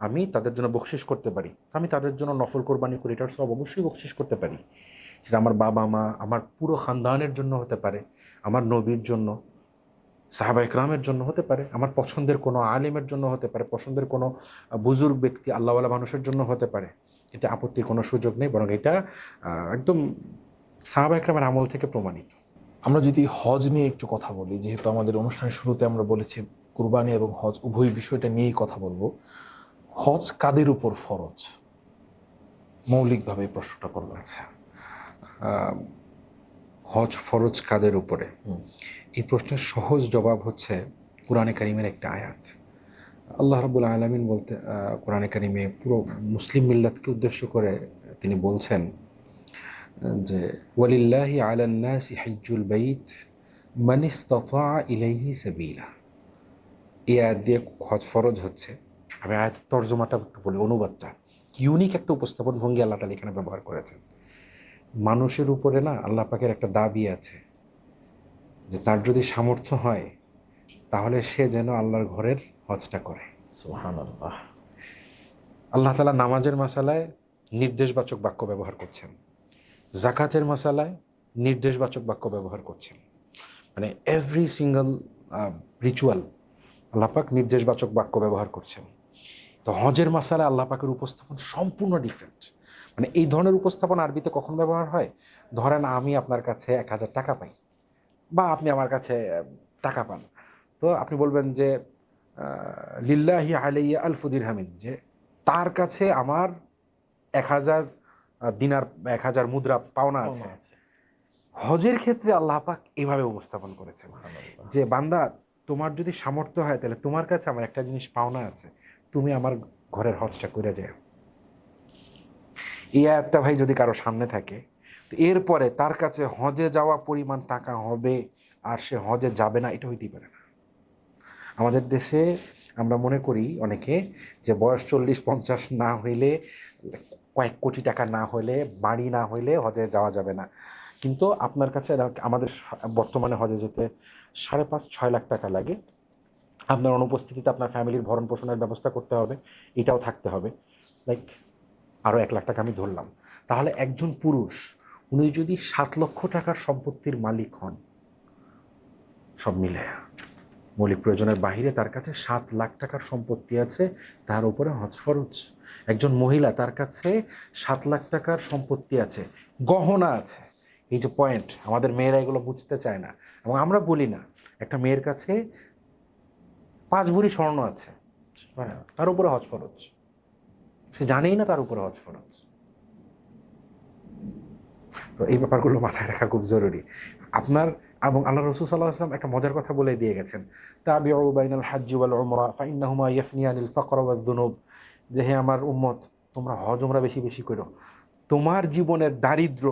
আমি তাদের জন্য বকশিস করতে পারি, আমি তাদের জন্য নফল কোরবানি করি, এটার সওয়াব অবশ্যই বকশিস করতে পারি। সেটা আমার বাবা মা, আমার পুরো খানদানের জন্য হতে পারে, আমার নবীর জন্য, সাহাবা ইকরামের জন্য হতে পারে, আমার পছন্দের কোনো আলেমের জন্য হতে পারে, পছন্দের কোনো বুজুর্গ ব্যক্তি আল্লাহওয়ালা মানুষের জন্য হতে পারে। এতে আপত্তির কোনো সুযোগ নেই, বরং এটা একদম সাহাবা ইকরামের আমল থেকে প্রমাণিত। আমরা যদি হজ নিয়ে একটু কথা বলি, যেহেতু আমাদের অনুষ্ঠানের শুরুতে আমরা বলেছি কুরবানি এবং হজ উভয় বিষয়টা নিয়েই কথা বলবো। হজ কাদের উপর ফরজ? মৌলিকভাবে এই প্রশ্নটা করবো। আচ্ছা, হজ ফরজ কাদের উপরে? এই প্রশ্নের সহজ জবাব হচ্ছে কোরআনে কারিমের একটা আয়াত, আল্লাহ রাব্বুল আলামিন বলতে কোরআনে কারিমে পুরো মুসলিম মিল্লাতকে উদ্দেশ্য করে তিনি বলছেন যে ওয়ালিল্লাহি আলান নাসি হিজ্জুল বাইত মান ইসতাতা ইলাইহি সাবিলা। এই আয়াত দিয়ে হজ ফরজ হচ্ছে। আমি আয়াতের তর্জমাটা একটু বলি, অনুবাদটা। ইউনিক একটা উপস্থাপন ভঙ্গি আল্লাহ তাআলা এখানে ব্যবহার করেছেন। মানুষের উপরে না আল্লাহ পাকের একটা দাবি আছে যে তার যদি সামর্থ্য হয় তাহলে সে যেন আল্লাহর ঘরের হজটা করে। সুবহানাল্লাহ। আল্লাহ তাআলা নামাজের মাসালায় নির্দেশবাচক বাক্য ব্যবহার করছেন, জাকাতের মাসালায় নির্দেশবাচক বাক্য ব্যবহার করছেন। মানে এভরি সিঙ্গল রিচুয়াল আল্লাহ পাক নির্দেশবাচক বাক্য ব্যবহার করছেন। তো হজের মাসালায় আল্লাহ পাকের উপস্থাপন সম্পূর্ণ ডিফারেন্ট। মানে এই ধরনের উপস্থাপন আরবিতে কখন ব্যবহার হয়? ধরেন আমি আপনার কাছে 1,000 টাকা পাই, বা আপনি আমার কাছে টাকা পান, তো আপনি বলবেন যে লিল্লাহি আলাইয়া আলফু দিরহামিন, যে তার কাছে আমার 1,000 দিনার, 1,000 মুদ্রা পাওনা আছে। হজের ক্ষেত্রে আল্লাহ পাক এইভাবে উপস্থাপন করেছেন যে বান্দা, তোমার যদি সামর্থ্য হয় তাহলে তোমার কাছে আমার একটা জিনিস পাওনা আছে, তুমি আমার ঘরের হজটা করে যাও। এই আয়াতটা ভাই যদি কারো সামনে থাকে, তো এরপরে তার কাছে হজে যাওয়া পরিমাণ টাকা হবে আর সে হজে যাবে না, এটা হইতেই পারে না। আমাদের দেশে আমরা মনে করি অনেকে যে বয়স 40-50 না হইলে, কয়েক কোটি টাকা না হলে, বাড়ি না হইলে হজে যাওয়া যাবে না। কিন্তু আপনার কাছে আমাদের বর্তমানে হজে যেতে 5.5-6 লাখ টাকা লাগে। আপনার অনুপস্থিতিতে আপনার ফ্যামিলির ভরণ পোষণের ব্যবস্থা করতে হবে, এটাও থাকতে হবে। লাইক আরও 1 লাখ টাকা আমি ধরলাম। তাহলে একজন পুরুষ, উনি যদি 7 লক্ষ টাকার সম্পত্তির মালিক হন, সব মিলে মৌলিক প্রয়োজনের বাহিরে তার কাছে 7 লাখ টাকার সম্পত্তি আছে, তার উপরে হজ ফরজ। একজন মহিলা, তার কাছে 7 লাখ টাকার সম্পত্তি আছে, গহনা আছে। এই যে পয়েন্ট, আমাদের মেয়েরা এগুলো বুঝতে চায় না এবং আমরা বলি না। একটা মেয়ের কাছে 5 ভরি স্বর্ণ আছে, তার উপরে হজ ফরজ। সে জানেই না তার উপরে হজ ফরজ। তো এই ব্যাপারগুলো মাথায় রাখা খুব জরুরি আপনার। এবং আল্লাহ রাসূল সাল্লাল্লাহু আলাইহি ওয়াসাল্লাম একটা মজার কথা বলে দিয়ে গেছেন, তাবিউ বাইনাল হাজ্জি ওয়াল উমরা ফাইন্নাহুমা ইয়াফনিয়ানিল ফাকর ওয়াজ যুনুব, যে হে আমার উম্মত, তোমরা হজ উমরা বেশি বেশি করো, তোমার জীবনের দারিদ্র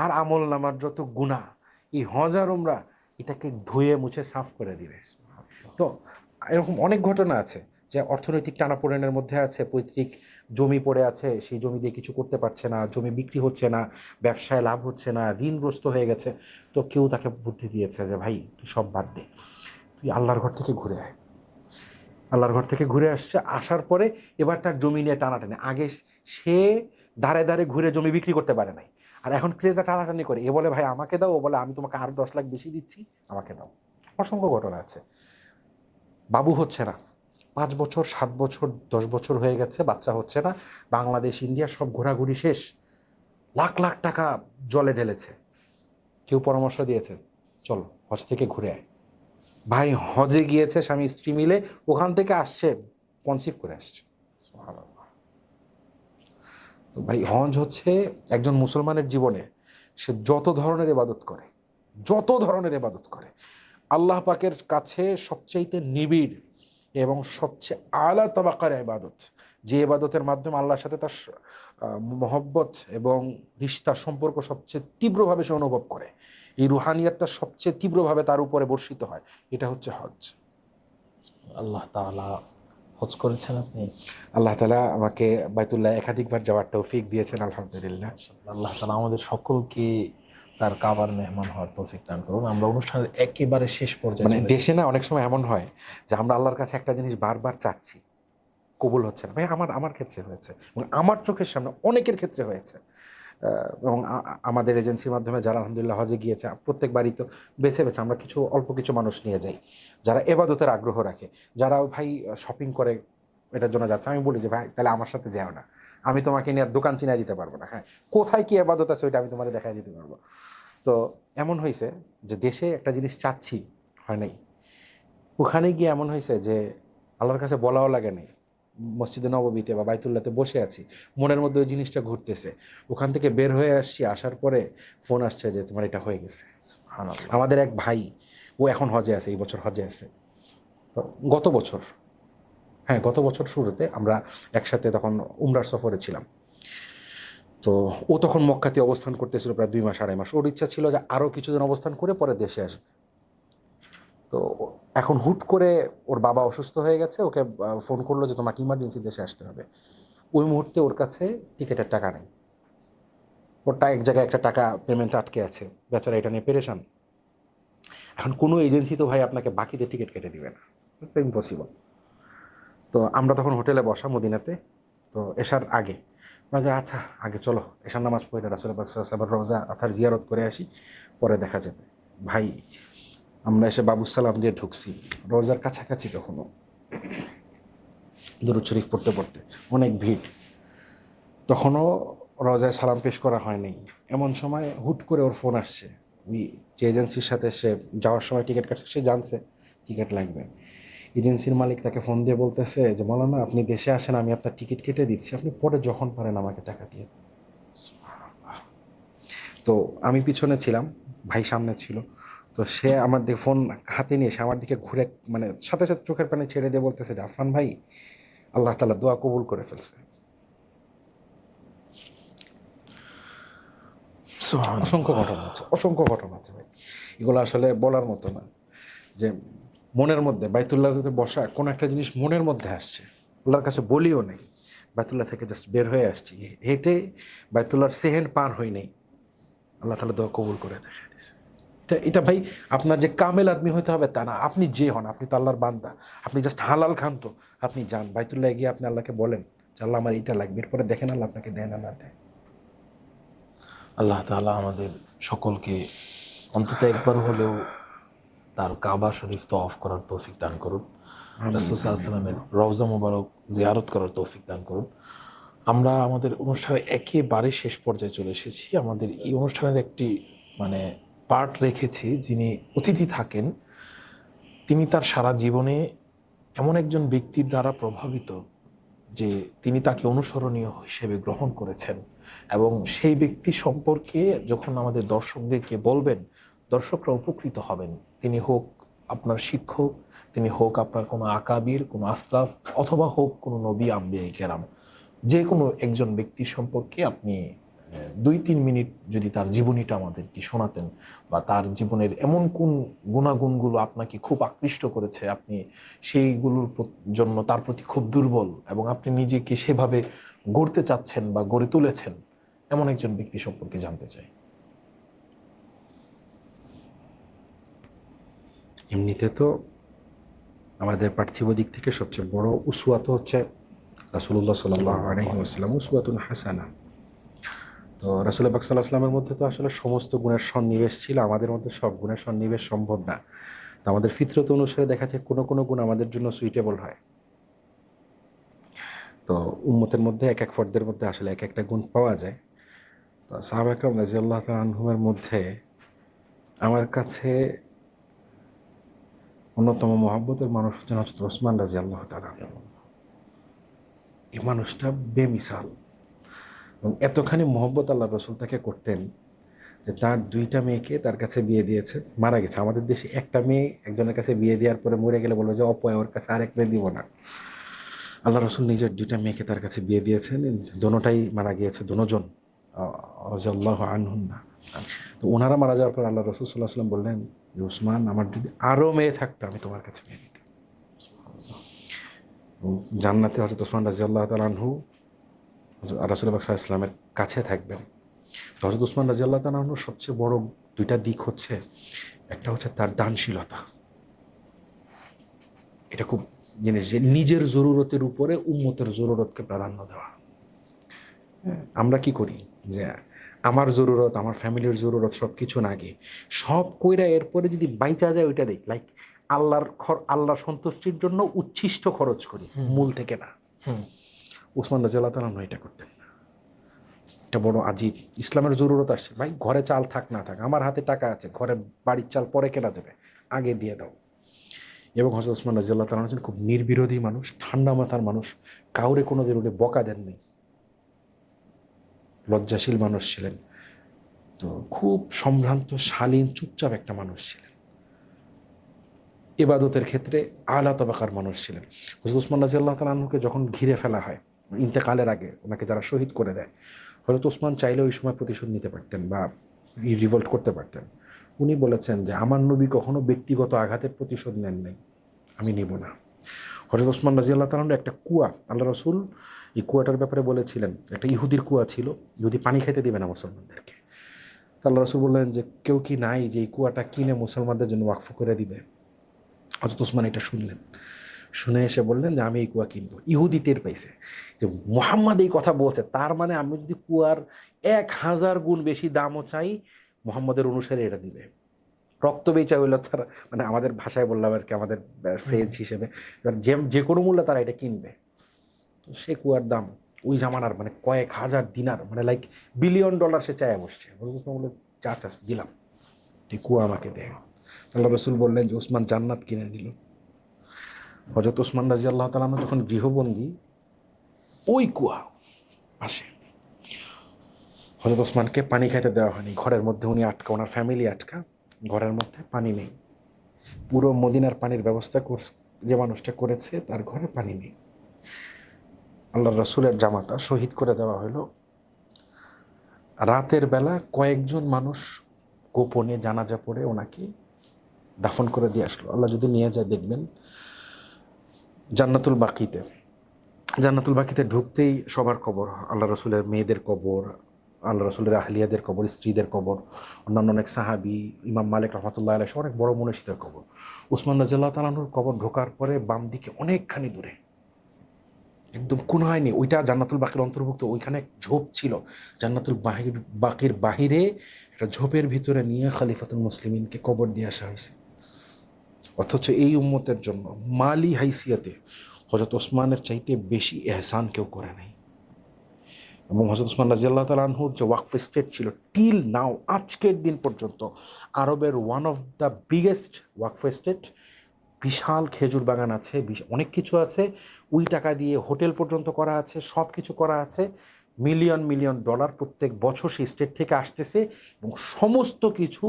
আর আমল নামার যত গুনাহ, এই হজ আর উমরা এটাকে ধুয়ে মুছে সাফ করে দিবে। তো এরকম অনেক ঘটনা আছে যে অর্থনৈতিক টানাপোড়েনের মধ্যে আছে, পৈতৃক জমি পড়ে আছে, সেই জমি দিয়ে কিছু করতে পারছে না, জমি বিক্রি হচ্ছে না, ব্যবসায় লাভ হচ্ছে না, ঋণগ্রস্ত হয়ে গেছে। তো কেউ তাকে বুদ্ধি দিয়েছে যে ভাই তুই সব বাদ দে, তুই আল্লাহর ঘর থেকে ঘুরে আয়। আল্লাহর ঘর থেকে ঘুরে আসছে, আসার পরে এবার তার জমি নিয়ে টানাটানি। আগে সে দাঁড়ে দাঁড়ে ঘুরে জমি বিক্রি করতে পারে নাই, আর এখন ক্রেতা টানাটানি করে, এ বলে ভাই আমাকে দাও, ও বলে আমি তোমাকে আরও 10 লাখ বেশি দিচ্ছি, আমাকে দাও। অসংখ্য ঘটনা আছে। বাবু হচ্ছে না, 5 বছর 7 বছর 10 বছর হয়ে গেছে, বাচ্চা হচ্ছে না, বাংলাদেশ ইন্ডিয়া সব ঘোরাঘুরি শেষ, লাখ লাখ টাকা জলে ঢেলেছে। কেউ পরামর্শ দিয়েছে চলো হজ থেকে ঘুরে আয়। ভাই হজে গিয়েছে স্বামী স্ত্রী মিলে, ওখান থেকে আসছে কনসিভ করে আসছে। তো ভাই হজ হচ্ছে একজন মুসলমানের জীবনে সে যত ধরনের ইবাদত করে, যত ধরনের ইবাদত করে, আল্লাহ পাকের কাছে সবচাইতে নিবিড় এবং সবচেয়ে আলা তাবাকার ইবাদত, যে ইবাদতের মাধ্যমে আল্লাহর সাথে তার মহব্বত এবং রিশতার সম্পর্ক সবচেয়ে তীব্রভাবে সে অনুভব করে, এই রুহানিয়াতটা সবচেয়ে তীব্রভাবে তার উপরে বর্ষিত হয়, এটা হচ্ছে হজ। আল্লাহ তাআলা হজ করেছেন আপনি? আল্লাহ তাআলা আমাকে বাইতুল্লাহ একাধিকবার যাওয়ার তৌফিক দিয়েছেন, আলহামদুলিল্লাহ। আল্লাহ তাআলা আমাদের সকলকে তার কাবার মেহমান হওয়ার তৌফিক দান করুন। আমরা অনুষ্ঠানের একেবারে শেষ পর্যায়ে মানে চলে দেশে না অনেক সময় এমন হয় যে আমরা আল্লাহর কাছে একটা জিনিস বারবার চাচ্ছি, কবুল হচ্ছে না। ভাই আমার ক্ষেত্রে হয়েছে এবং আমার চোখের সামনে অনেকের ক্ষেত্রে হয়েছে। এবং আমাদের এজেন্সির মাধ্যমে যারা আলহামদুলিল্লাহ হজে গিয়েছে, প্রত্যেকবারই তো বেছে বেছে আমরা অল্প কিছু মানুষ নিয়ে যাই যারা এবাদতের আগ্রহ রাখে, যারা ভাই শপিং করে এটার জন্য যাচ্ছে। আমি বলি যে ভাই তাহলে আমার সাথে যাও না, আমি তোমাকে নিয়ে দোকান চিনাই দিতে পারবো না, হ্যাঁ কোথায় কি এবাদত আছে ওইটা আমি তোমাকে দেখাই দিতে পারবো। তো এমন হয়েছে যে দেশে একটা জিনিস চাচ্ছি, হয় নাই। ওখানে গিয়ে এমন হয়েছে যে আল্লাহর কাছে বলাও লাগে নাই, মসজিদে নববীতে বা বাইতুল্লাহতে বসে আছি, মনের মধ্যে ওই জিনিসটা ঘুরতেছে, ওখান থেকে বের হয়ে আসছি, আসার পরে ফোন আসছে যে তোমার এটা হয়ে গেছে। আমাদের এক ভাই, ও এখন হজে আছে, এই বছর হজে আছে। তো গত বছর হ্যাঁ, গত বছর শুরুতে আমরা একসাথে তখন উমরার সফরে ছিলাম। তো ও তখন মক্কাতে অবস্থান করতেছিল প্রায় 2 মাস 2.5 মাস। ওর ইচ্ছা ছিল যে আরও কিছুদিন অবস্থান করে পরে দেশে আসবে। তো এখন হুট করে ওর বাবা অসুস্থ হয়ে গেছে, ওকে ফোন করলো যে তোমাকে ইমার্জেন্সি দেশে আসতে হবে। ওই মুহূর্তে ওর কাছে টিকিটের টাকা নেই, ওরটা এক জায়গায় একটা টাকা পেমেন্ট আটকে আছে, বেচারা এটা নিয়ে পেরেশান। এখন কোনো এজেন্সি তো ভাই আপনাকে বাকিতে টিকিট কেটে দিবে না, ইটস ইম্পসিবল। তো আমরা তখন হোটেলে বসা মদিনাতে, তো এশার আগে আমরা যে আচ্ছা আগে চলো এশার নামাজ পড়ে রাসূল পাক সাল্লাল্লাহু আলাইহি ওয়াসাল্লামের রওজা আথার জিয়ারত করে আসি, পরে দেখা যাবে। ভাই আমরা এসে বাবুসালাম দিয়ে ঢুকছি, রোজার কাছাকাছি কখনো দুরূদ শরীফ পড়তে পড়তে অনেক ভিড়, তখনও রোজায় সালাম পেশ করা হয়নি। এমন সময় হুট করে ওর ফোন আসছে, ওই যে এজেন্সির সাথে সে যাওয়ার সময় টিকিট কাটছে সে জানছে টিকিট লাগবে। এজেন্সির মালিক তাকে ফোন দিয়ে বলতেছে যে মাওলানা আপনি দেশে আসেন, আমি আপনার টিকিট কেটে দিচ্ছি, আপনি পরে যখন পারেন আমাকে টাকা দিয়ে দেন। তো আমি পিছনে ছিলাম, ভাই সামনে ছিল। তো সে আমার দিকে ফোন হাতে নিয়ে সে আমার দিকে ঘুরে মানে সাথে সাথে চোখের পানি ছেড়ে দিয়ে বলতেছে যে আফফান ভাই, আল্লাহ তাআলা দোয়া কবুল করে ফেলছে। অসংখ্য ঘটনা আছে, অসংখ্য ঘটনা আছে ভাই, এগুলো আসলে বলার মতো না। যে মনের মধ্যে বাইতুল্লাহতে বসা কোনো একটা জিনিস মনের মধ্যে আসছে, আল্লাহর কাছে বলিও নেই, বাইতুল্লাহ থেকে জাস্ট বের হয়ে আসছি, হেঁটে বাইতুল্লাহর সেহেন্ড পার হই নেই, আল্লাহ তাআলা দোয়া কবুল করে দেখা দিছে। এটা ভাই আপনার যে কামেল আদমি হতে হবে তা না, আপনি যে হন, আপনি তো আল্লাহর বান্দা, আপনি জাস্ট হালাল খান, তো আপনি যান বাইতুল্লাহ গিয়ে আপনি আল্লাহকে বলেন যে আল্লাহ আমার এটা লাগবে, এরপরে দেখেন আল্লাহ আপনাকে দেন না দেয়। আল্লাহ তাআলা আমাদের সকলকে অন্তত একবার হলেও তার কাবা শরীফ তওয়াফ করার তৌফিক দান করুন, রাসূল সাল্লাল্লাহু আলাইহি ওয়াসাল্লামের রওজা মুবারক জিয়ারত করার তৌফিক দান করুন। আমরা আমাদের অনুষ্ঠানের একেবারে শেষ পর্যায়ে চলে এসেছি। আমাদের এই অনুষ্ঠানের একটি মানে পার্ট রেখেছি, যিনি অতিথি থাকেন, তিনি তার সারা জীবনে এমন একজন ব্যক্তির দ্বারা প্রভাবিত যে তিনি তাকে অনুসরণীয় হিসেবে গ্রহণ করেছেন, এবং সেই ব্যক্তি সম্পর্কে যখন আমাদের দর্শকদেরকে বলবেন, দর্শকরা উপকৃত হবেন। তিনি হোক আপনার শিক্ষক, তিনি হোক আপনার কোনো আকাবির, কোনো আসলাফ, অথবা হোক কোনো নবী আম্বিয়া কেরাম, যে কোনো একজন ব্যক্তির সম্পর্কে আপনি 2-3 মিনিট যদি তার জীবনীটা আমাদেরকে শোনাতেন, বা তার জীবনের এমন কোন গুণাগুণগুলো আপনাকে খুব আকৃষ্ট করেছে, আপনি সেইগুলোর জন্য তার প্রতি খুব দুর্বল এবং আপনি নিজেকে সেভাবে গড়তে চাচ্ছেন বা গড়ে তুলেছেন, এমন একজন ব্যক্তি সম্পর্কে জানতে চাই। এমনিতে তো আমাদের পার্থিব দিক থেকে সবচেয়ে বড় উসওয়া তো হচ্ছে রাসূলুল্লাহ সাল্লাল্লাহু আলাইহি ওয়াসাল্লাম, উসওয়াতুন হাসানা। তো রাসূল পাক সাল্লাল্লাহু আলাইহি ওয়াসাল্লামের মধ্যে তো আসলে সমস্ত গুণের সন্নিবেশ ছিল, আমাদের মধ্যে সব গুণের সন্নিবেশ সম্ভব না। তো আমাদের ফিতরত অনুসারে দেখা যায় কোনো কোনো গুণ আমাদের জন্য সুইটেবল হয়। তো উম্মতের মধ্যে এক এক ফর্দের মধ্যে আসলে এক একটা গুণ পাওয়া যায়। তো সাহাবা একরাম রাদিয়াল্লাহু তাআলা আনহুমের মধ্যে আমার কাছে অন্যতম মহব্বতের মানুষ হচ্ছেন হযরত ওসমান রাদিয়াল্লাহু তাআলা। এই মানুষটা বেমিসাল, এবং এতখানি মহব্বত আল্লাহ রাসূল তাকে করতেন যে তার 2টা মেয়েকে তার কাছে বিয়ে দিয়েছে, মারা গেছে। আমাদের দেশে একটা মেয়ে একজনের কাছে বিয়ে দেওয়ার পরে মরে গেলে বলবে যে অপয় ওর কাছে আরেক মেয়ে দিব না। আল্লাহ রাসূল নিজের 2টা মেয়েকে তার কাছে বিয়ে দিয়েছেন, দোনোটাই মারা গিয়েছে, দোনোজন রাদিয়াল্লাহু আনহুন্না। তো ওনারা মারা যাওয়ার পর আল্লাহ রাসূল সাল্লাল্লাহু আলাইহি ওয়াসাল্লাম বললেন যে উসমান, আমার যদি আরও মেয়ে থাকতো আমি তোমার কাছে বিয়ে দিতাম। জান্নাতে হযরত ওসমান রাদিয়াল্লাহু তাআলা আনহু রাসূল পাক সাল্লাল্লাহু আলাইহি ওয়াসাল্লামের কাছে থাকবেন। তো হযরত ওসমান রাদিয়াল্লাহু তাআলা আনহুর সবচেয়ে বড় 2টা দিক হচ্ছে, একটা হচ্ছে তার দানশীলতা, এটা খুব জিনিস যে নিজের জরুরতের উপরে উম্মতের জরুরতকে প্রাধান্য দেওয়া। আমরা কি করি যে আমার জরুরত, আমার ফ্যামিলির জরুরত সব কিছু না গিয়ে সব কইরা এরপরে যদি বাইচা যায় ওইটা দেই, লাইক আল্লাহর সন্তুষ্টির জন্য উচ্ছিষ্ট খরচ করি, মূল থেকে না। ওসমান রাদিয়াল্লাহু তাআলা আনহু এটা করতেন না। এটা বড় আজীব। ইসলামের জরুরত আসছে, ভাই ঘরে চাল থাক না থাক, আমার হাতে টাকা আছে, ঘরে বাড়ির চাল পরে কেনা যাবে, আগে দিয়ে দাও। এবং হযরত ওসমান রাদিয়াল্লাহু তাআলা ছিলেন খুব নির্বিরোধী মানুষ, ঠান্ডা মাথার মানুষ, কাউরে কোনো দিন উনি বকা দেননি, লজ্জাশীল মানুষ ছিলেন। তো খুব সম্ভ্রান্ত, শালীন, চুপচাপ একটা মানুষ ছিলেন। ইবাদতের ক্ষেত্রে আলা তাবাকার মানুষ ছিলেন। হযরত ওসমান রাদিয়াল্লাহু তাআলা আনহুকে যখন ঘিরে ফেলা হয় ইন্তেকালের আগে, ওনাকে যারা শহীদ করে দেয়, হযরত ওসমান চাইলে ওই সময় প্রতিশোধ নিতে পারতেন বা রিভোল্ট করতে পারতেন। উনি বলেছেন যে আমার নবী কখনো ব্যক্তিগত আঘাতের প্রতিশোধ নেন নাই, আমি নিব না। হযরত ওসমান রাদিয়াল্লাহু তাআলা একটা কুয়া, আল্লাহ রাসূল এই কুয়াটার ব্যাপারে বলেছিলেন, একটা ইহুদির কুয়া ছিল, ইহুদি পানি খেতে দিবে না মুসলমানদেরকে। তো আল্লাহ রাসূল বললেন যে কেউ কি নাই যে এই কুয়াটা কিনে মুসলমানদের জন্য ওয়াকফ করে দিবে? হযরত ওসমান এটা শুনলেন, শুনে এসে বললেন যে আমি এই কুয়া কিনবো। ইহুদি টের পাইছে যে মুহাম্মদ এই কথা বলছে, তার মানে আমি যদি কুয়ার 1000 গুণ বেশি দামও চাই, মুহাম্মদের অনুসারে এটা দিবে। রক্ত বেচা হইলো তারা, মানে আমাদের ভাষায় বললাম আর কি, আমাদের ফ্রেজ হিসেবে, এবার যে কোনো মূল্যে তারা এটা কিনবে। তো সে কুয়ার দাম ওই জামানার মানে কয়েক হাজার দিনার, মানে লাইক $1 বিলিয়ন সে চায় বসছে। হযরত ওসমান বললেন চা চাষ দিলাম, এই কুয়া আমাকে দে। আল্লাহ রসুল বললেন যে ওসমান জান্নাত কিনে নিল। হযরত ওসমান রাদিয়াল্লাহু তাআলা আনহু যখন গৃহবন্দী, ওই কুয়া আসে, হযরত ওসমানকে পানি খাইতে দেওয়া হয়নি, ঘরের মধ্যে উনি আটকা, ওনার ফ্যামিলি আটকা, ঘরের মধ্যে পানি নেই। পুরো মদিনার পানির ব্যবস্থা যে মানুষটা করেছে তার ঘরে পানি নেই। আল্লাহ রসুলের জামাতা শহীদ করে দেওয়া হলো। রাতের বেলা কয়েকজন মানুষ গোপনে জানাজা পড়ে ওনাকে দাফন করে দিয়ে আসলো। আল্লাহ যদি নিয়ে যায় দেখবেন জান্নাতুল বাকিতে ঢুকতেই সবার কবর, আল্লাহ রসুলের মেয়েদের কবর, আল্লাহ রসুলের আহলিয়াদের কবর, স্ত্রীদের কবর, অন্যান্য অনেক সাহাবি, ইমাম মালিক রহমতুল্লাহ আলাইহি, অনেক বড় মুনশিদের কবর। ওসমান রাদিয়াল্লাহু তাআলা আনহুর কবর ঢোকার পরে বাম দিকে অনেকখানি দূরে, একদম কোন হয়নি, ওইটা জান্নাতুল বাকির অন্তর্ভুক্ত। ওইখানে ঝোপ ছিল, জান্নাতুল বাকির বাহিরে একটা ঝোপের ভিতরে নিয়ে খলিফাতুল মুসলিমিনকে কবর দিয়ে আসা হয়েছে। অথচ এই উম্মতের জন্য মালি হাইসিয়াতে হযরত ওসমানের চাইতে বেশি এহসান কেউ করে নাই। এবং হযরত ওসমান রাদিয়াল্লাহু তাআলা আনহুর যে ওয়াকফ স্টেট ছিল, টিল নাও, আজকের দিন পর্যন্ত আরবের ওয়ান অফ দ্য বিগেস্ট ওয়াকফ স্টেট। বিশাল খেজুর বাগান আছে, অনেক কিছু আছে, ওই টাকা দিয়ে হোটেল পর্যন্ত করা আছে, সব কিছু করা আছে। $মিলিয়ন প্রত্যেক বছর সেই স্টেট থেকে আসতেছে, এবং সমস্ত কিছু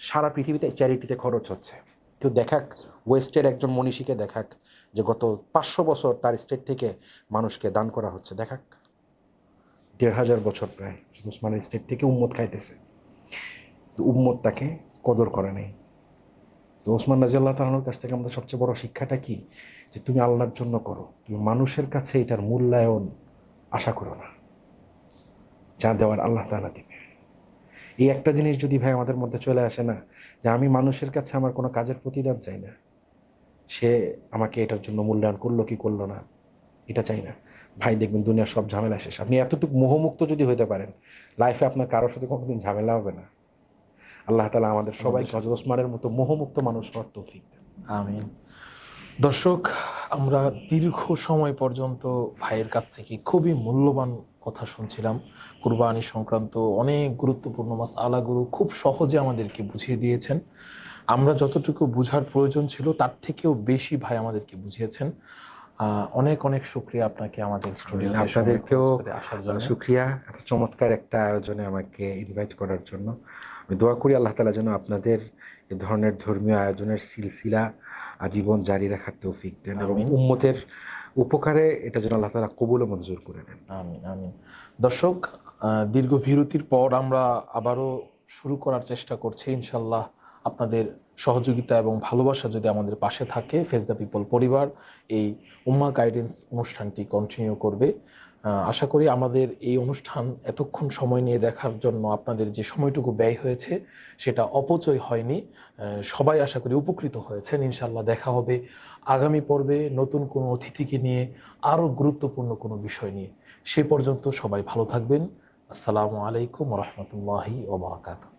সারা পৃথিবীতে চ্যারিটিতে খরচ হচ্ছে। কেউ দেখাক, ওয়েস্টের একজন মনীষীকে দেখাক যে গত 500 বছর তার স্টেট থেকে মানুষকে দান করা হচ্ছে, দেখাক। 1500 বছর প্রায় ওসমানের স্টেট থেকে উম্মত খাইতেছে, তো উম্মত তাকে কদর করে নেই। তো ওসমান রাদিয়াল্লাহু তাআলার কাছ থেকে আমাদের সবচেয়ে বড় শিক্ষাটা কি? যে তুমি আল্লাহর জন্য করো, তুমি মানুষের কাছে এটার মূল্যায়ন আশা করো না, যা দেওয়ার আল্লাহ তাআলা দিবে। এই একটা জিনিস যদি ভাই আমাদের মধ্যে চলে আসে না, যে আমি মানুষের কাছে আমার কোনো কাজের প্রতিদান চাই না, সে আমাকে এটার জন্য মূল্যায়ন করলো কি করলো না এটা চাই না, ভাই দেখবেন দুনিয়ার সব ঝামেলা শেষ। আপনি এতটুকু মোহমুক্ত যদি হইতে পারেন, লাইফে আপনার কারোর সাথে কোনোদিন ঝামেলা হবে না। আল্লাহ তাআলা আমাদের সবাইকে হযরত ওসমানের মতো মোহমুক্ত মানুষ হওয়ার তৌফিক দেন। আমিন। দর্শক, আমরা দীর্ঘ সময় পর্যন্ত ভাইয়ের কাছ থেকে খুবই মূল্যবান কথা শুনছিলাম। কুরবানি সংক্রান্ত অনেক গুরুত্বপূর্ণ মাসআলাগুলো খুব সহজে আমাদেরকে বুঝিয়ে দিয়েছেন। আমরা যতটুকু বুঝার প্রয়োজন ছিল তার থেকেও বেশি ভাই আমাদেরকে বুঝিয়েছেন। অনেক অনেক শুকরিয়া আপনাকে আমাদের স্টুডিওতে আপনাদেরকেও আসার জন্য। শুকরিয়া এত চমৎকার একটা আয়োজনে আমাকে ইনভাইট করার জন্য। আমি দোয়া করি আল্লাহ তাআলা যেন আপনাদের এ ধরনের ধর্মীয় আয়োজনের সিলসিলা আজীবন জারি রাখার তৌফিক দেন, এবং উম্মতের উপকারে এটা যেন আল্লাহ তাআলা কবুল ও মঞ্জুর করে নেন। আমিন আমিন। দর্শক, দীর্ঘ বিরতির পর আমরা আবারও শুরু করার চেষ্টা করছি ইনশাল্লাহ। আপনাদের সহযোগিতা এবং ভালোবাসা যদি আমাদের পাশে থাকে, ফেজ দ্য পিপল পরিবার এই উম্মাহ গাইডেন্স অনুষ্ঠানটি কন্টিনিউ করবে। আশা করি আমাদের এই অনুষ্ঠান এতক্ষণ সময় নিয়ে দেখার জন্য আপনাদের যে সময়টুকু ব্যয় হয়েছে সেটা অপচয় হয়নি। সবাই আশা করি উপকৃত হয়েছেন। ইনশাল্লাহ দেখা হবে আগামী পর্বে নতুন কোনো অতিথিকে নিয়ে, আরও গুরুত্বপূর্ণ কোনো বিষয় নিয়ে। সে পর্যন্ত সবাই ভালো থাকবেন। আসসালামু আলাইকুম ওয়া রাহমাতুল্লাহি ওয়া বারাকাতুহু।